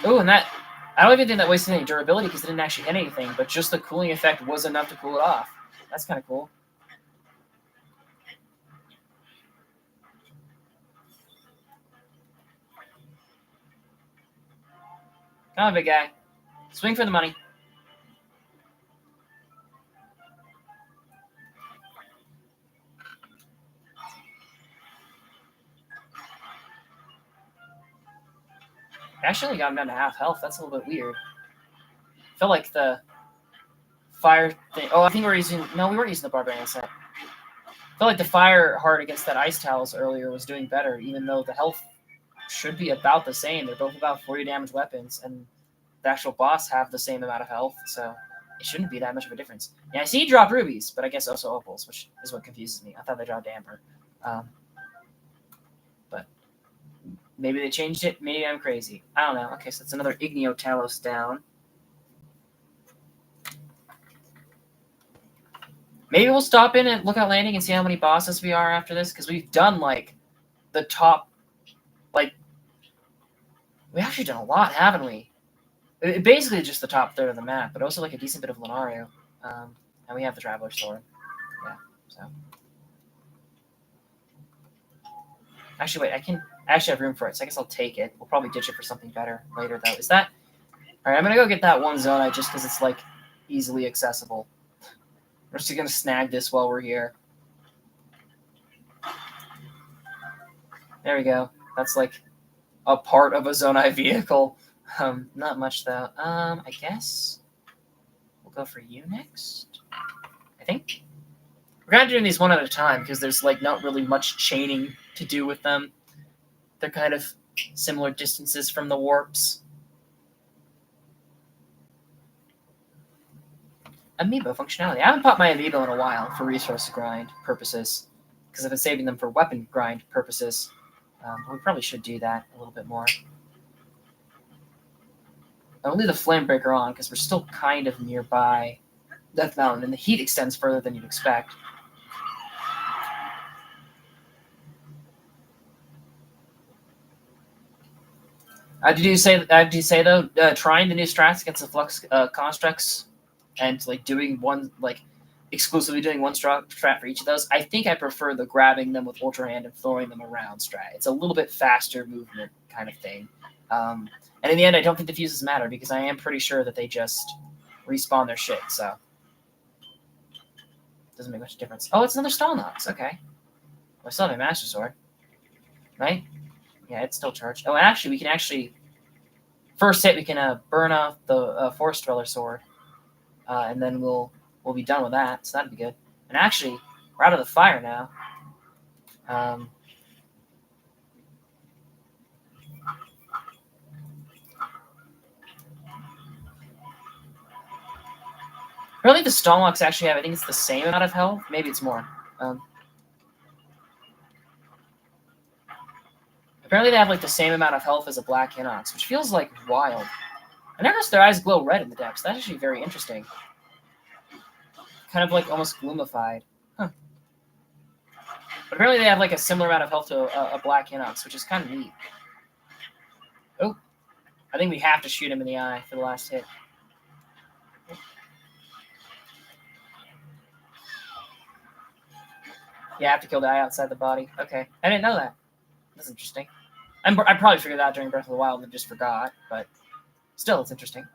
Oh, and that... I don't even think that wasted any durability because it didn't actually hit anything, but just the cooling effect was enough to cool it off. That's kind of cool. Come on, big guy. Swing for the money. I actually got him down to half health. That's a little bit weird. I feel like the fire thing... Oh, I think we're using... No, we weren't using the barbarian set. I feel like the fire heart against that ice towels earlier was doing better, even though the health should be about the same. They're both about 40 damage weapons, and the actual boss have the same amount of health, so it shouldn't be that much of a difference. Yeah, I see you drop rubies, but I guess also opals, which is what confuses me. I thought they dropped amber. But maybe they changed it. Maybe I'm crazy. I don't know. Okay, so that's another Igneo Talos down. Maybe we'll stop in at Lookout Landing and see how many bosses we are after this, because we've done, like, the top, like, we've actually done a lot, haven't we? Basically just the top third of the map, but also, like, a decent bit of Lunario. And we have the Traveler's Sword. Yeah, so. Actually, wait, I actually have room for it, so I guess I'll take it. We'll probably ditch it for something better later, though. Is that... Alright, I'm gonna go get that one Zona just because it's, like, easily accessible. We're just going to snag this while we're here. There we go. That's like a part of a Zonai vehicle. Not much though. I guess we'll go for you next. I think. We're kind of doing these one at a time because there's like not really much chaining to do with them. They're kind of similar distances from the warps. Amiibo functionality. I haven't popped my Amiibo in a while for resource grind purposes because I've been saving them for weapon grind purposes. But we probably should do that a little bit more. I'll leave the Flame Breaker on because we're still kind of nearby Death Mountain, and the heat extends further than you'd expect. Did you say though, trying the new strats against the Flux constructs and like doing one, like exclusively doing one strat for each of those, I think I prefer the grabbing them with Ultra Hand and throwing them around strat. It's a little bit faster movement kind of thing. And in the end, I don't think the fuses matter because I am pretty sure that they just respawn their shit, so doesn't make much difference. Oh, it's another Stalnox. Okay. Well, I still have a Master Sword, right? Yeah, it's still charged. Oh, and actually, we can actually first hit. We can burn off the Forest Dweller Sword, and then we'll be done with that. So that'd be good. And actually, we're out of the fire now. Really, the Stalnox actually have, I think it's the same amount of health. Maybe it's more. Apparently they have like the same amount of health as a Black Hinox, which feels like wild. I noticed their eyes glow red in the depths. That's actually very interesting. Kind of like almost gloomified. Huh. But apparently they have like a similar amount of health to a Black Hinox, which is kind of neat. Oh, I think we have to shoot him in the eye for the last hit. Yeah, I have to kill the eye outside the body. Okay, I didn't know that. That's interesting. I probably figured that out during Breath of the Wild and just forgot, but still, it's interesting.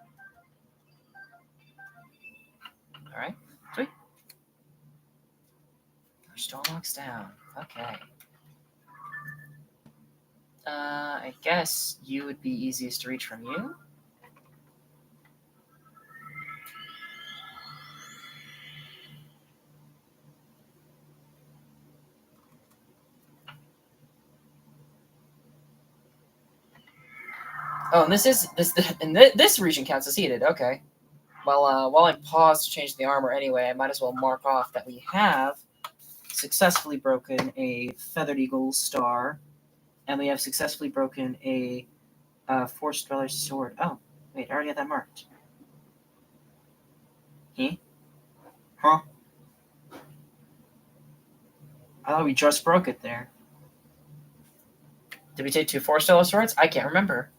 All right, sweet. Stalnox down. Okay. I guess you would be easiest to reach from you. Oh, and this region counts as heated. Okay. Well, while I'm paused to change the armor anyway, I might as well mark off that we have successfully broken a Feathered Eagle Star, and we have successfully broken a Forest Dweller Sword. Oh, wait, I already had that marked. Huh? I thought we just broke it there. Did we take 2 Forest Dweller Swords? I can't remember.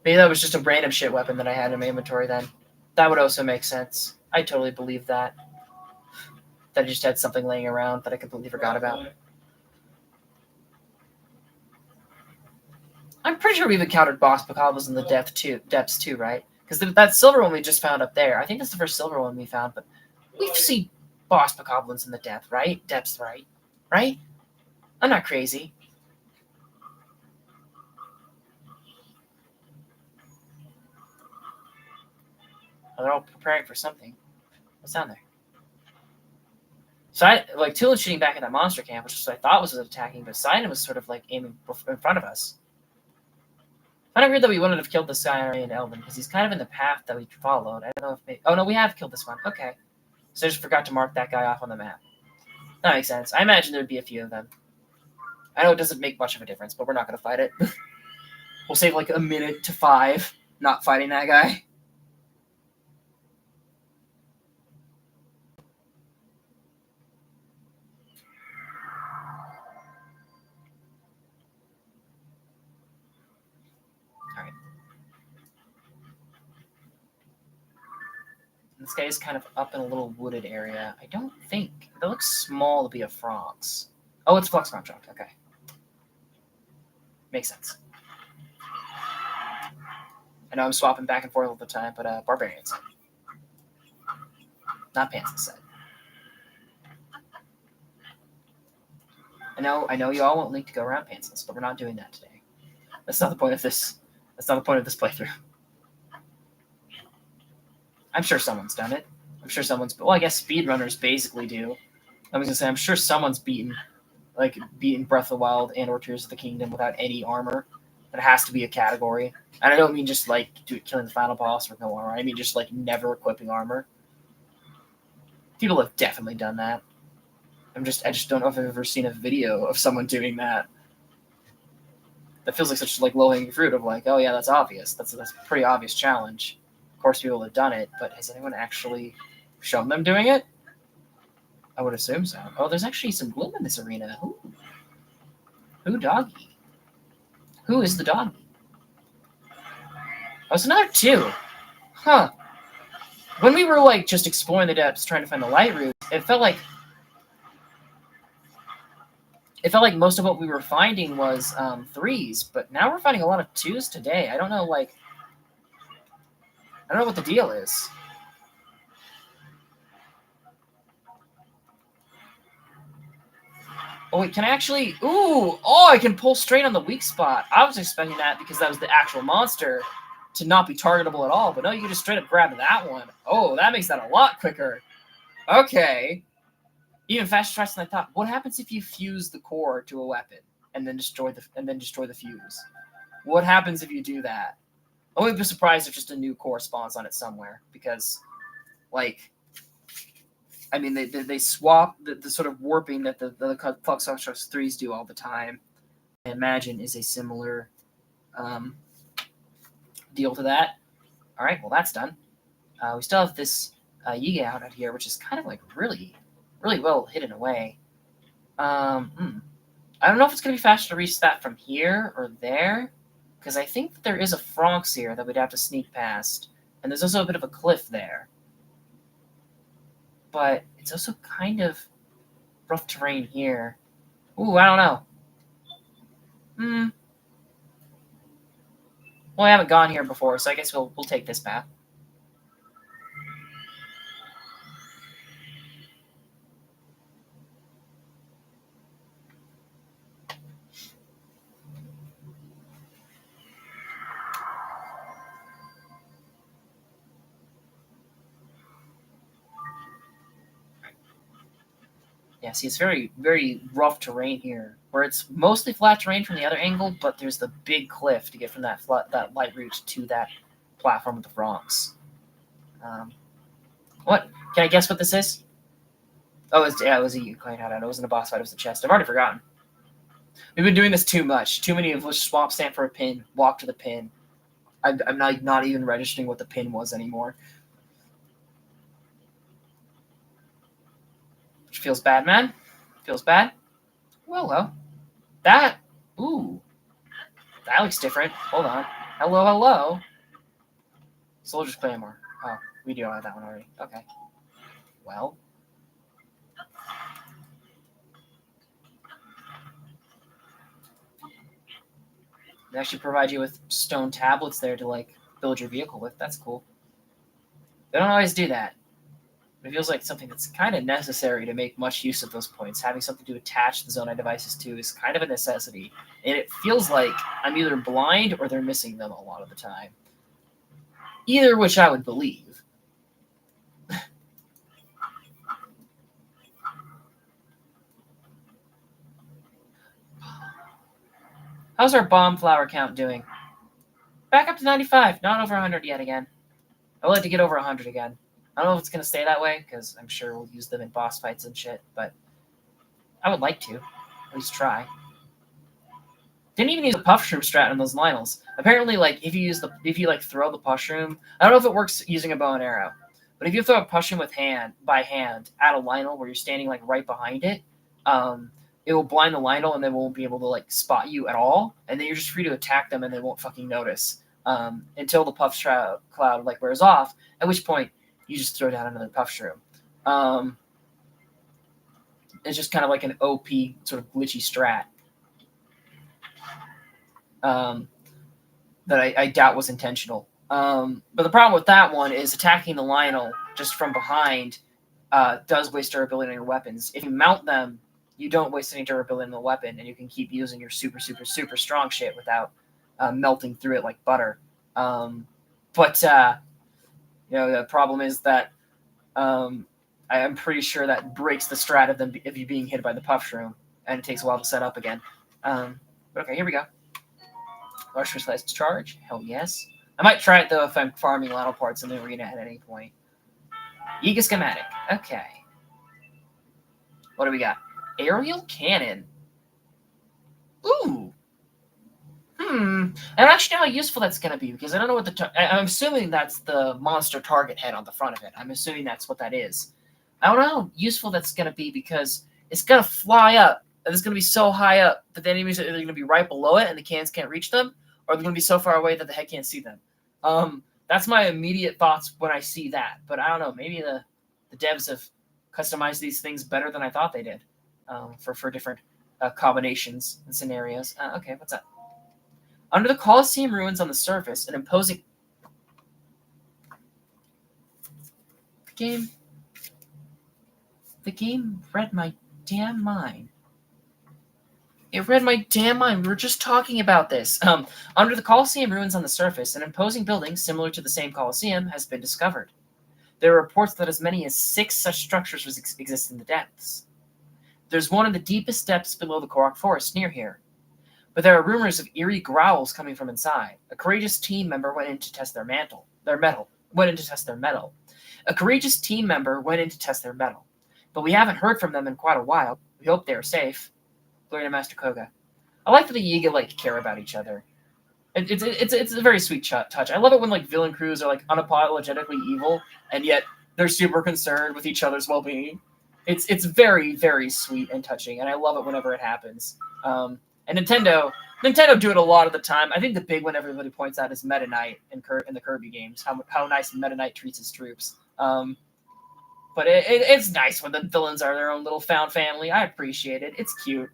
Maybe that was just a random shit weapon that I had in my inventory then. That would also make sense. I totally believe that. That I just had something laying around that I completely forgot about. I'm pretty sure we've encountered boss bokoblins in the depths too, right? Because that silver one we just found up there, I think that's the first silver one we found, but we've seen boss bokoblins in the depths, right? Right? I'm not crazy. Oh, they're all preparing for something. What's down there? So Tool was shooting back at that monster camp, which is what I thought was attacking, but Sidon was sort of like aiming in front of us. Kind of weird that we wouldn't have killed this guy already in Elven, because he's kind of in the path that we followed. I don't know if oh no, we have killed this one. Okay. So I just forgot to mark that guy off on the map. That makes sense. I imagine there'd be a few of them. I know it doesn't make much of a difference, but we're not going to fight it. We'll save like a minute to 5 not fighting that guy. Alright. This guy is kind of up in a little wooded area. I don't think... That looks small to be a Frogs. Oh, it's Flux Construct. Okay. Makes sense. I know I'm swapping back and forth all the time, but Barbarians. Not Pants instead. I know you all want Link to go around Pantsless, but we're not doing that today. That's not the point of this. That's not the point of this playthrough. I'm sure someone's done it. I'm sure someone's... Well, I guess speedrunners basically do. I was going to say, I'm sure someone's beaten Breath of the Wild and or Tears of the Kingdom without any armor. That has to be a category. And I don't mean just, like, killing the final boss with no armor. I mean just, like, never equipping armor. People have definitely done that. I just don't know if I've ever seen a video of someone doing that. That feels like such, like, low-hanging fruit of, like, oh, yeah, that's obvious. That's a pretty obvious challenge. Of course, people have done it, but has anyone actually shown them doing it? I would assume so. Oh, there's actually some gloom in this arena. Ooh. Who doggy? Who is the doggy? Oh, it's another 2. Huh. When we were, like, just exploring the depths, trying to find the light route, it felt like most of what we were finding was 3s, but now we're finding a lot of 2s today. I don't know, like... I don't know what the deal is. Oh, wait, can I actually... Ooh! Oh, I can pull straight on the weak spot. I was expecting that because that was the actual monster to not be targetable at all. But no, you can just straight up grab that one. Oh, that makes that a lot quicker. Okay. Even faster than I thought. What happens if you fuse the core to a weapon and then destroy the fuse? What happens if you do that? I wouldn't be surprised if just a new core spawns on it somewhere, because, like, I mean, they swap the sort of warping that the Flux Constructs 3s do all the time. I imagine is a similar deal to that. All right, well, that's done. We still have this Yiga out here, which is kind of like really, really well hidden away. I don't know if it's going to be faster to reach that from here or there, because I think that there is a Frogs here that we'd have to sneak past, and there's also a bit of a cliff there. But it's also kind of rough terrain here. Ooh, I don't know. Well, I haven't gone here before, so I guess we'll take this path. Yeah, see, it's very, very rough terrain here, where it's mostly flat terrain from the other angle, but there's the big cliff to get from that light route to that platform with the Frogs. What? Can I guess what this is? Oh, it was a Ukraine hideout. It wasn't a boss fight. It was a chest. I've already forgotten. We've been doing this too much. Too many of us swap stand for a pin, walk to the pin. I'm not even registering what the pin was anymore. Which feels bad, man. Feels bad. Well. That... Ooh. That looks different. Hold on. Hello, hello. Soldier's Claymore. Oh, we do have that one already. Okay. Well. They actually provide you with stone tablets there to, like, build your vehicle with. That's cool. They don't always do that. But it feels like something that's kind of necessary to make much use of those points. Having something to attach the Zonai devices to is kind of a necessity. And it feels like I'm either blind or they're missing them a lot of the time. Either which I would believe. How's our bomb flower count doing? Back up to 95. Not over 100 yet again. I would like to get over 100 again. I don't know if it's going to stay that way, because I'm sure we'll use them in boss fights and shit, but I would like to. At least try. Didn't even use the puff shroom strat on those Lionels. Apparently, like, if you throw the puff shroom, I don't know if it works using a bow and arrow, but if you throw a puff shroom by hand at a Lionel where you're standing, like, right behind it, it will blind the Lionel and they won't be able to, like, spot you at all, and then you're just free to attack them and they won't fucking notice until the puff cloud, like, wears off, at which point you just throw down another puff shroom. It's just kind of like an OP sort of glitchy strat. That I doubt was intentional. But the problem with that one is attacking the Lionel just from behind does waste durability on your weapons. If you mount them, you don't waste any durability on the weapon, and you can keep using your super, super, super strong shit without melting through it like butter. But the problem is that I'm pretty sure that breaks the strat of you being hit by the puff shroom, and it takes a while to set up again. But okay, here we go. Large specialized charge? Hell yes. I might try it, though, if I'm farming Lionel parts in the arena at any point. Yiga Schematic. Okay. What do we got? Aerial Cannon. Ooh. I don't actually know how useful that's going to be, because I don't know what I'm assuming that's the monster target head on the front of it. I'm assuming that's what that is. I don't know how useful that's going to be, because it's going to fly up. And it's going to be so high up that the enemies are either going to be right below it and the cannons can't reach them, or they're going to be so far away that the head can't see them. That's my immediate thoughts when I see that. But I don't know. Maybe the devs have customized these things better than I thought they did for different combinations and scenarios. Okay, what's up? Under the Colosseum ruins on the surface, an imposing... The game read my damn mind. It read my damn mind. We were just talking about this. Under the Colosseum ruins on the surface, an imposing building similar to the same Colosseum has been discovered. There are reports that as many as 6 such structures exist in the depths. There's one in the deepest depths below the Korok Forest near here. But there are rumors of eerie growls coming from inside. A courageous team member went in to test their metal. A courageous team member went in to test their metal. But we haven't heard from them in quite a while. We hope they are safe. Glory to Master Koga. I like that the Yiga care about each other. It's a very sweet touch. I love it when villain crews are unapologetically evil, and yet they're super concerned with each other's well-being. It's very, very sweet and touching, and I love it whenever it happens. And Nintendo do it a lot of the time. I think the big one everybody points out is Meta Knight in the Kirby games. How nice Meta Knight treats his troops. But it's nice when the villains are their own little found family. I appreciate it. It's cute.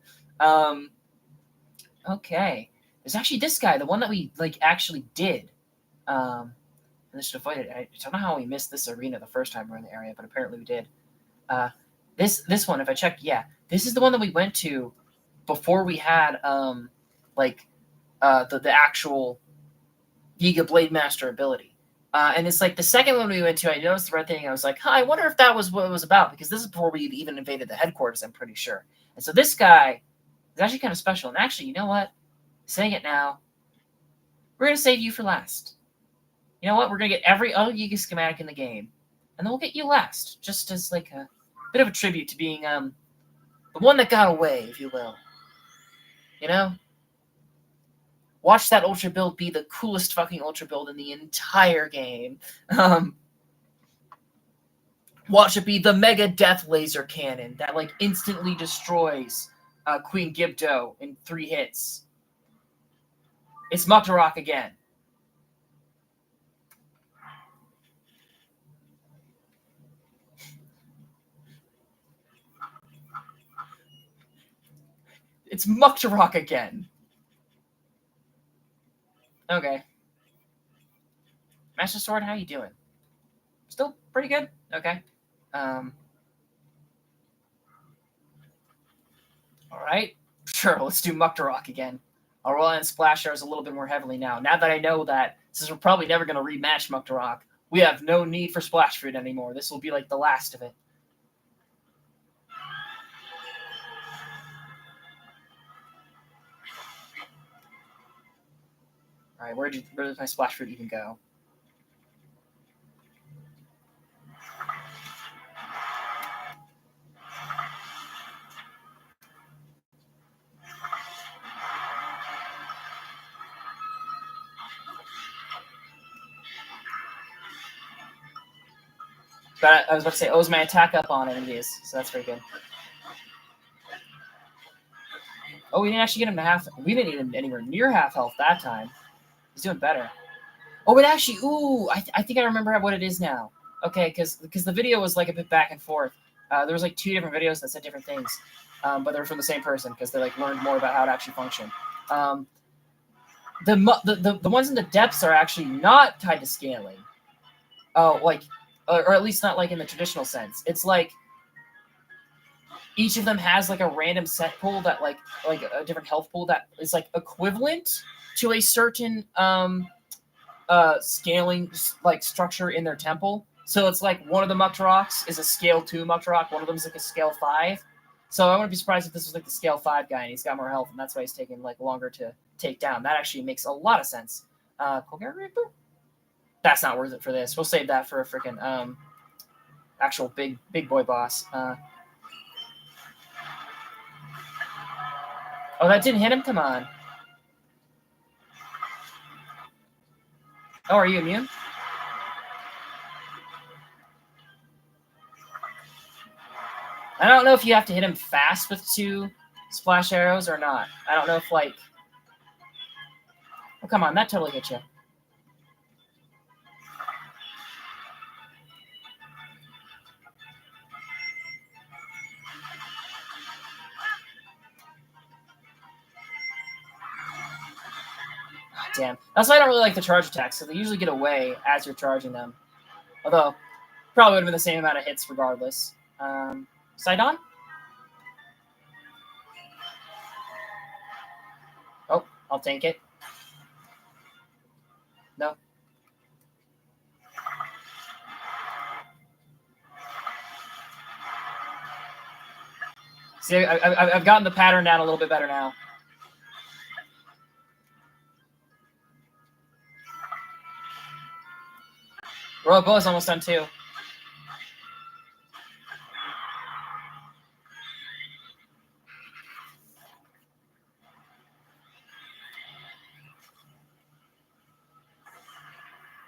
Okay. There's actually this guy, the one that we actually did. And this should avoid it. I don't know how we missed this arena the first time we were in the area, but apparently we did. This one, if I check, yeah, this is the one that we went to before we had the actual Yiga Blade Master ability. And it's the second one we went to, I noticed the red thing. I was like, I wonder if that was what it was about, because this is before we even invaded the headquarters, I'm pretty sure. And so this guy is actually kind of special. And actually, you know what? Saying it now, we're going to save you for last. You know what? We're going to get every other Yiga schematic in the game, and then we'll get you last, just as a bit of a tribute to being the one that got away, if you will. You know? Watch that Ultra Build be the coolest fucking Ultra Build in the entire game. Watch it be the Mega Death Laser Cannon that instantly destroys Queen Gibdo in 3 hits. It's Mucktorocks again. It's Mucktorocks again. Okay. Master Sword, how you doing? Still pretty good? Okay. Alright. Sure, let's do Mucktorocks again. I'll roll in Splash Arrows a little bit more heavily now. Now that I know that, since we're probably never going to rematch Mucktorocks, we have no need for Splash Fruit anymore. This will be like the last of it. Alright, where does my Splash Fruit even go? But I was about to say, is my attack up on it? And it is, so that's very good. Oh, we didn't actually get him to half. We didn't get him anywhere near half health that time. He's doing better. Oh, it actually. Ooh, I think I remember what it is now. Okay, because the video was like a bit back and forth. There was like 2 different videos that said different things, but they were from the same person because they like learned more about how to actually function. The ones in the depths are actually not tied to scaling. Oh, like, or at least not like in the traditional sense. It's like each of them has like a random set pool that like a different health pool that is like equivalent to a certain scaling like structure in their temple. So it's like one of the Mucktorocks is a scale 2 Mucktorocks, one of them is like a scale 5. So I wouldn't be surprised if this was like the scale 5 guy and he's got more health and that's why he's taking like longer to take down. That actually makes a lot of sense. Reaper? That's not worth it for this. We'll save that for a freaking actual big boy boss. Oh, that didn't hit him? Come on. Oh, are you immune? I don't know if you have to hit him fast with 2 splash arrows or not. I don't know if, like... Oh, come on. That totally hit you. Damn. That's why I don't really like the charge attacks, so they usually get away as you're charging them. Although, probably would have been the same amount of hits regardless. Sidon? Oh, I'll tank it. No. See, I've gotten the pattern down a little bit better now. Robo is almost done too.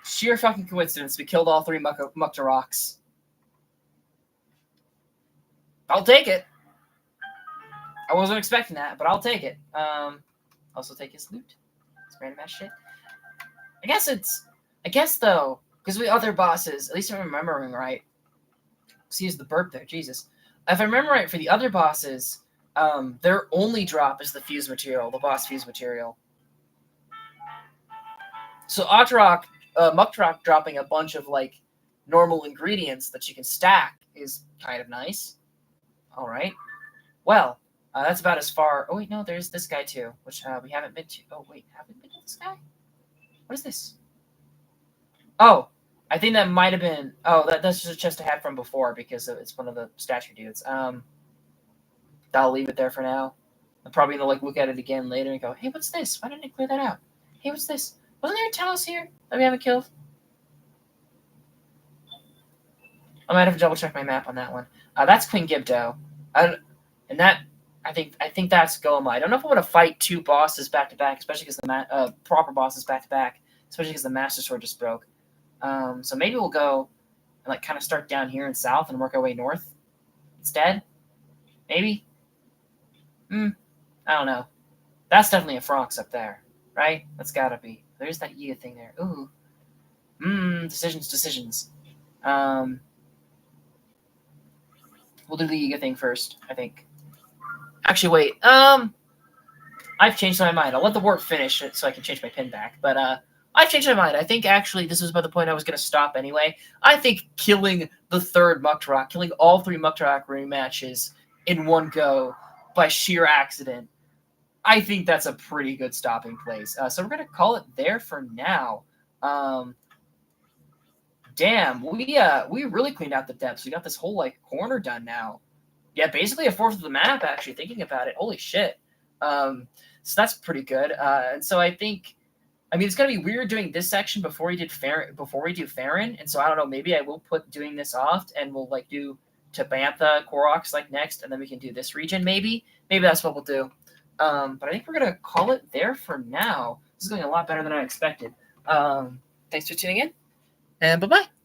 Sheer fucking coincidence. We killed all 3 Mucktorocks. I'll take it. I wasn't expecting that, but I'll take it. Also take his loot. It's random ass shit. I guess though, because we other bosses, at least if I'm remembering right. Excuse the burp there, Jesus. If I remember right, for the other bosses, their only drop is the fuse material, the boss fuse material. So Mucktorocks dropping a bunch of like normal ingredients that you can stack is kind of nice. All right. Well, that's about as far. Oh wait, no, there's this guy too, which we haven't been to. Oh wait, haven't we been to this guy? What is this? Oh, I think that might have been. Oh, that's just a chest I had from before because it's one of the statue dudes. I'll leave it there for now. I'm probably gonna like look at it again later and go, hey, what's this? Why didn't I clear that out? Hey, what's this? Wasn't there a Talos here that we haven't killed? I might have to double check my map on that one. That's Queen Gibdo, and that I think that's Goma. I don't know if I want to fight 2 bosses back to back, especially because the proper bosses back to back, especially because the Master Sword just broke. So maybe we'll go and like kind of start down here in south and work our way north instead. Maybe. I don't know. That's definitely a Frox up there, right? That's gotta be. There's that Yiga thing there. Ooh. Decisions. We'll do the Yiga thing first, I think. Actually, wait. I've changed my mind. I'll let the warp finish so I can change my pin back. But I've changed my mind. I think actually this was about the point I was going to stop anyway. I think killing the third Mucktorok, killing all 3 Mucktorok rematches in one go by sheer accident, I think that's a pretty good stopping place. So we're going to call it there for now. Damn, we really cleaned out the depths. We got this whole like corner done now. Yeah, basically a fourth of the map. Actually, thinking about it, holy shit. So that's pretty good. And so I think, I mean, it's gonna be weird doing this section before we do Farron. And so I don't know. Maybe I will put doing this off, and we'll like do Tabantha, Koroks like next, and then we can do this region. Maybe that's what we'll do. But I think we're gonna call it there for now. This is going a lot better than I expected. Thanks for tuning in, and bye-bye.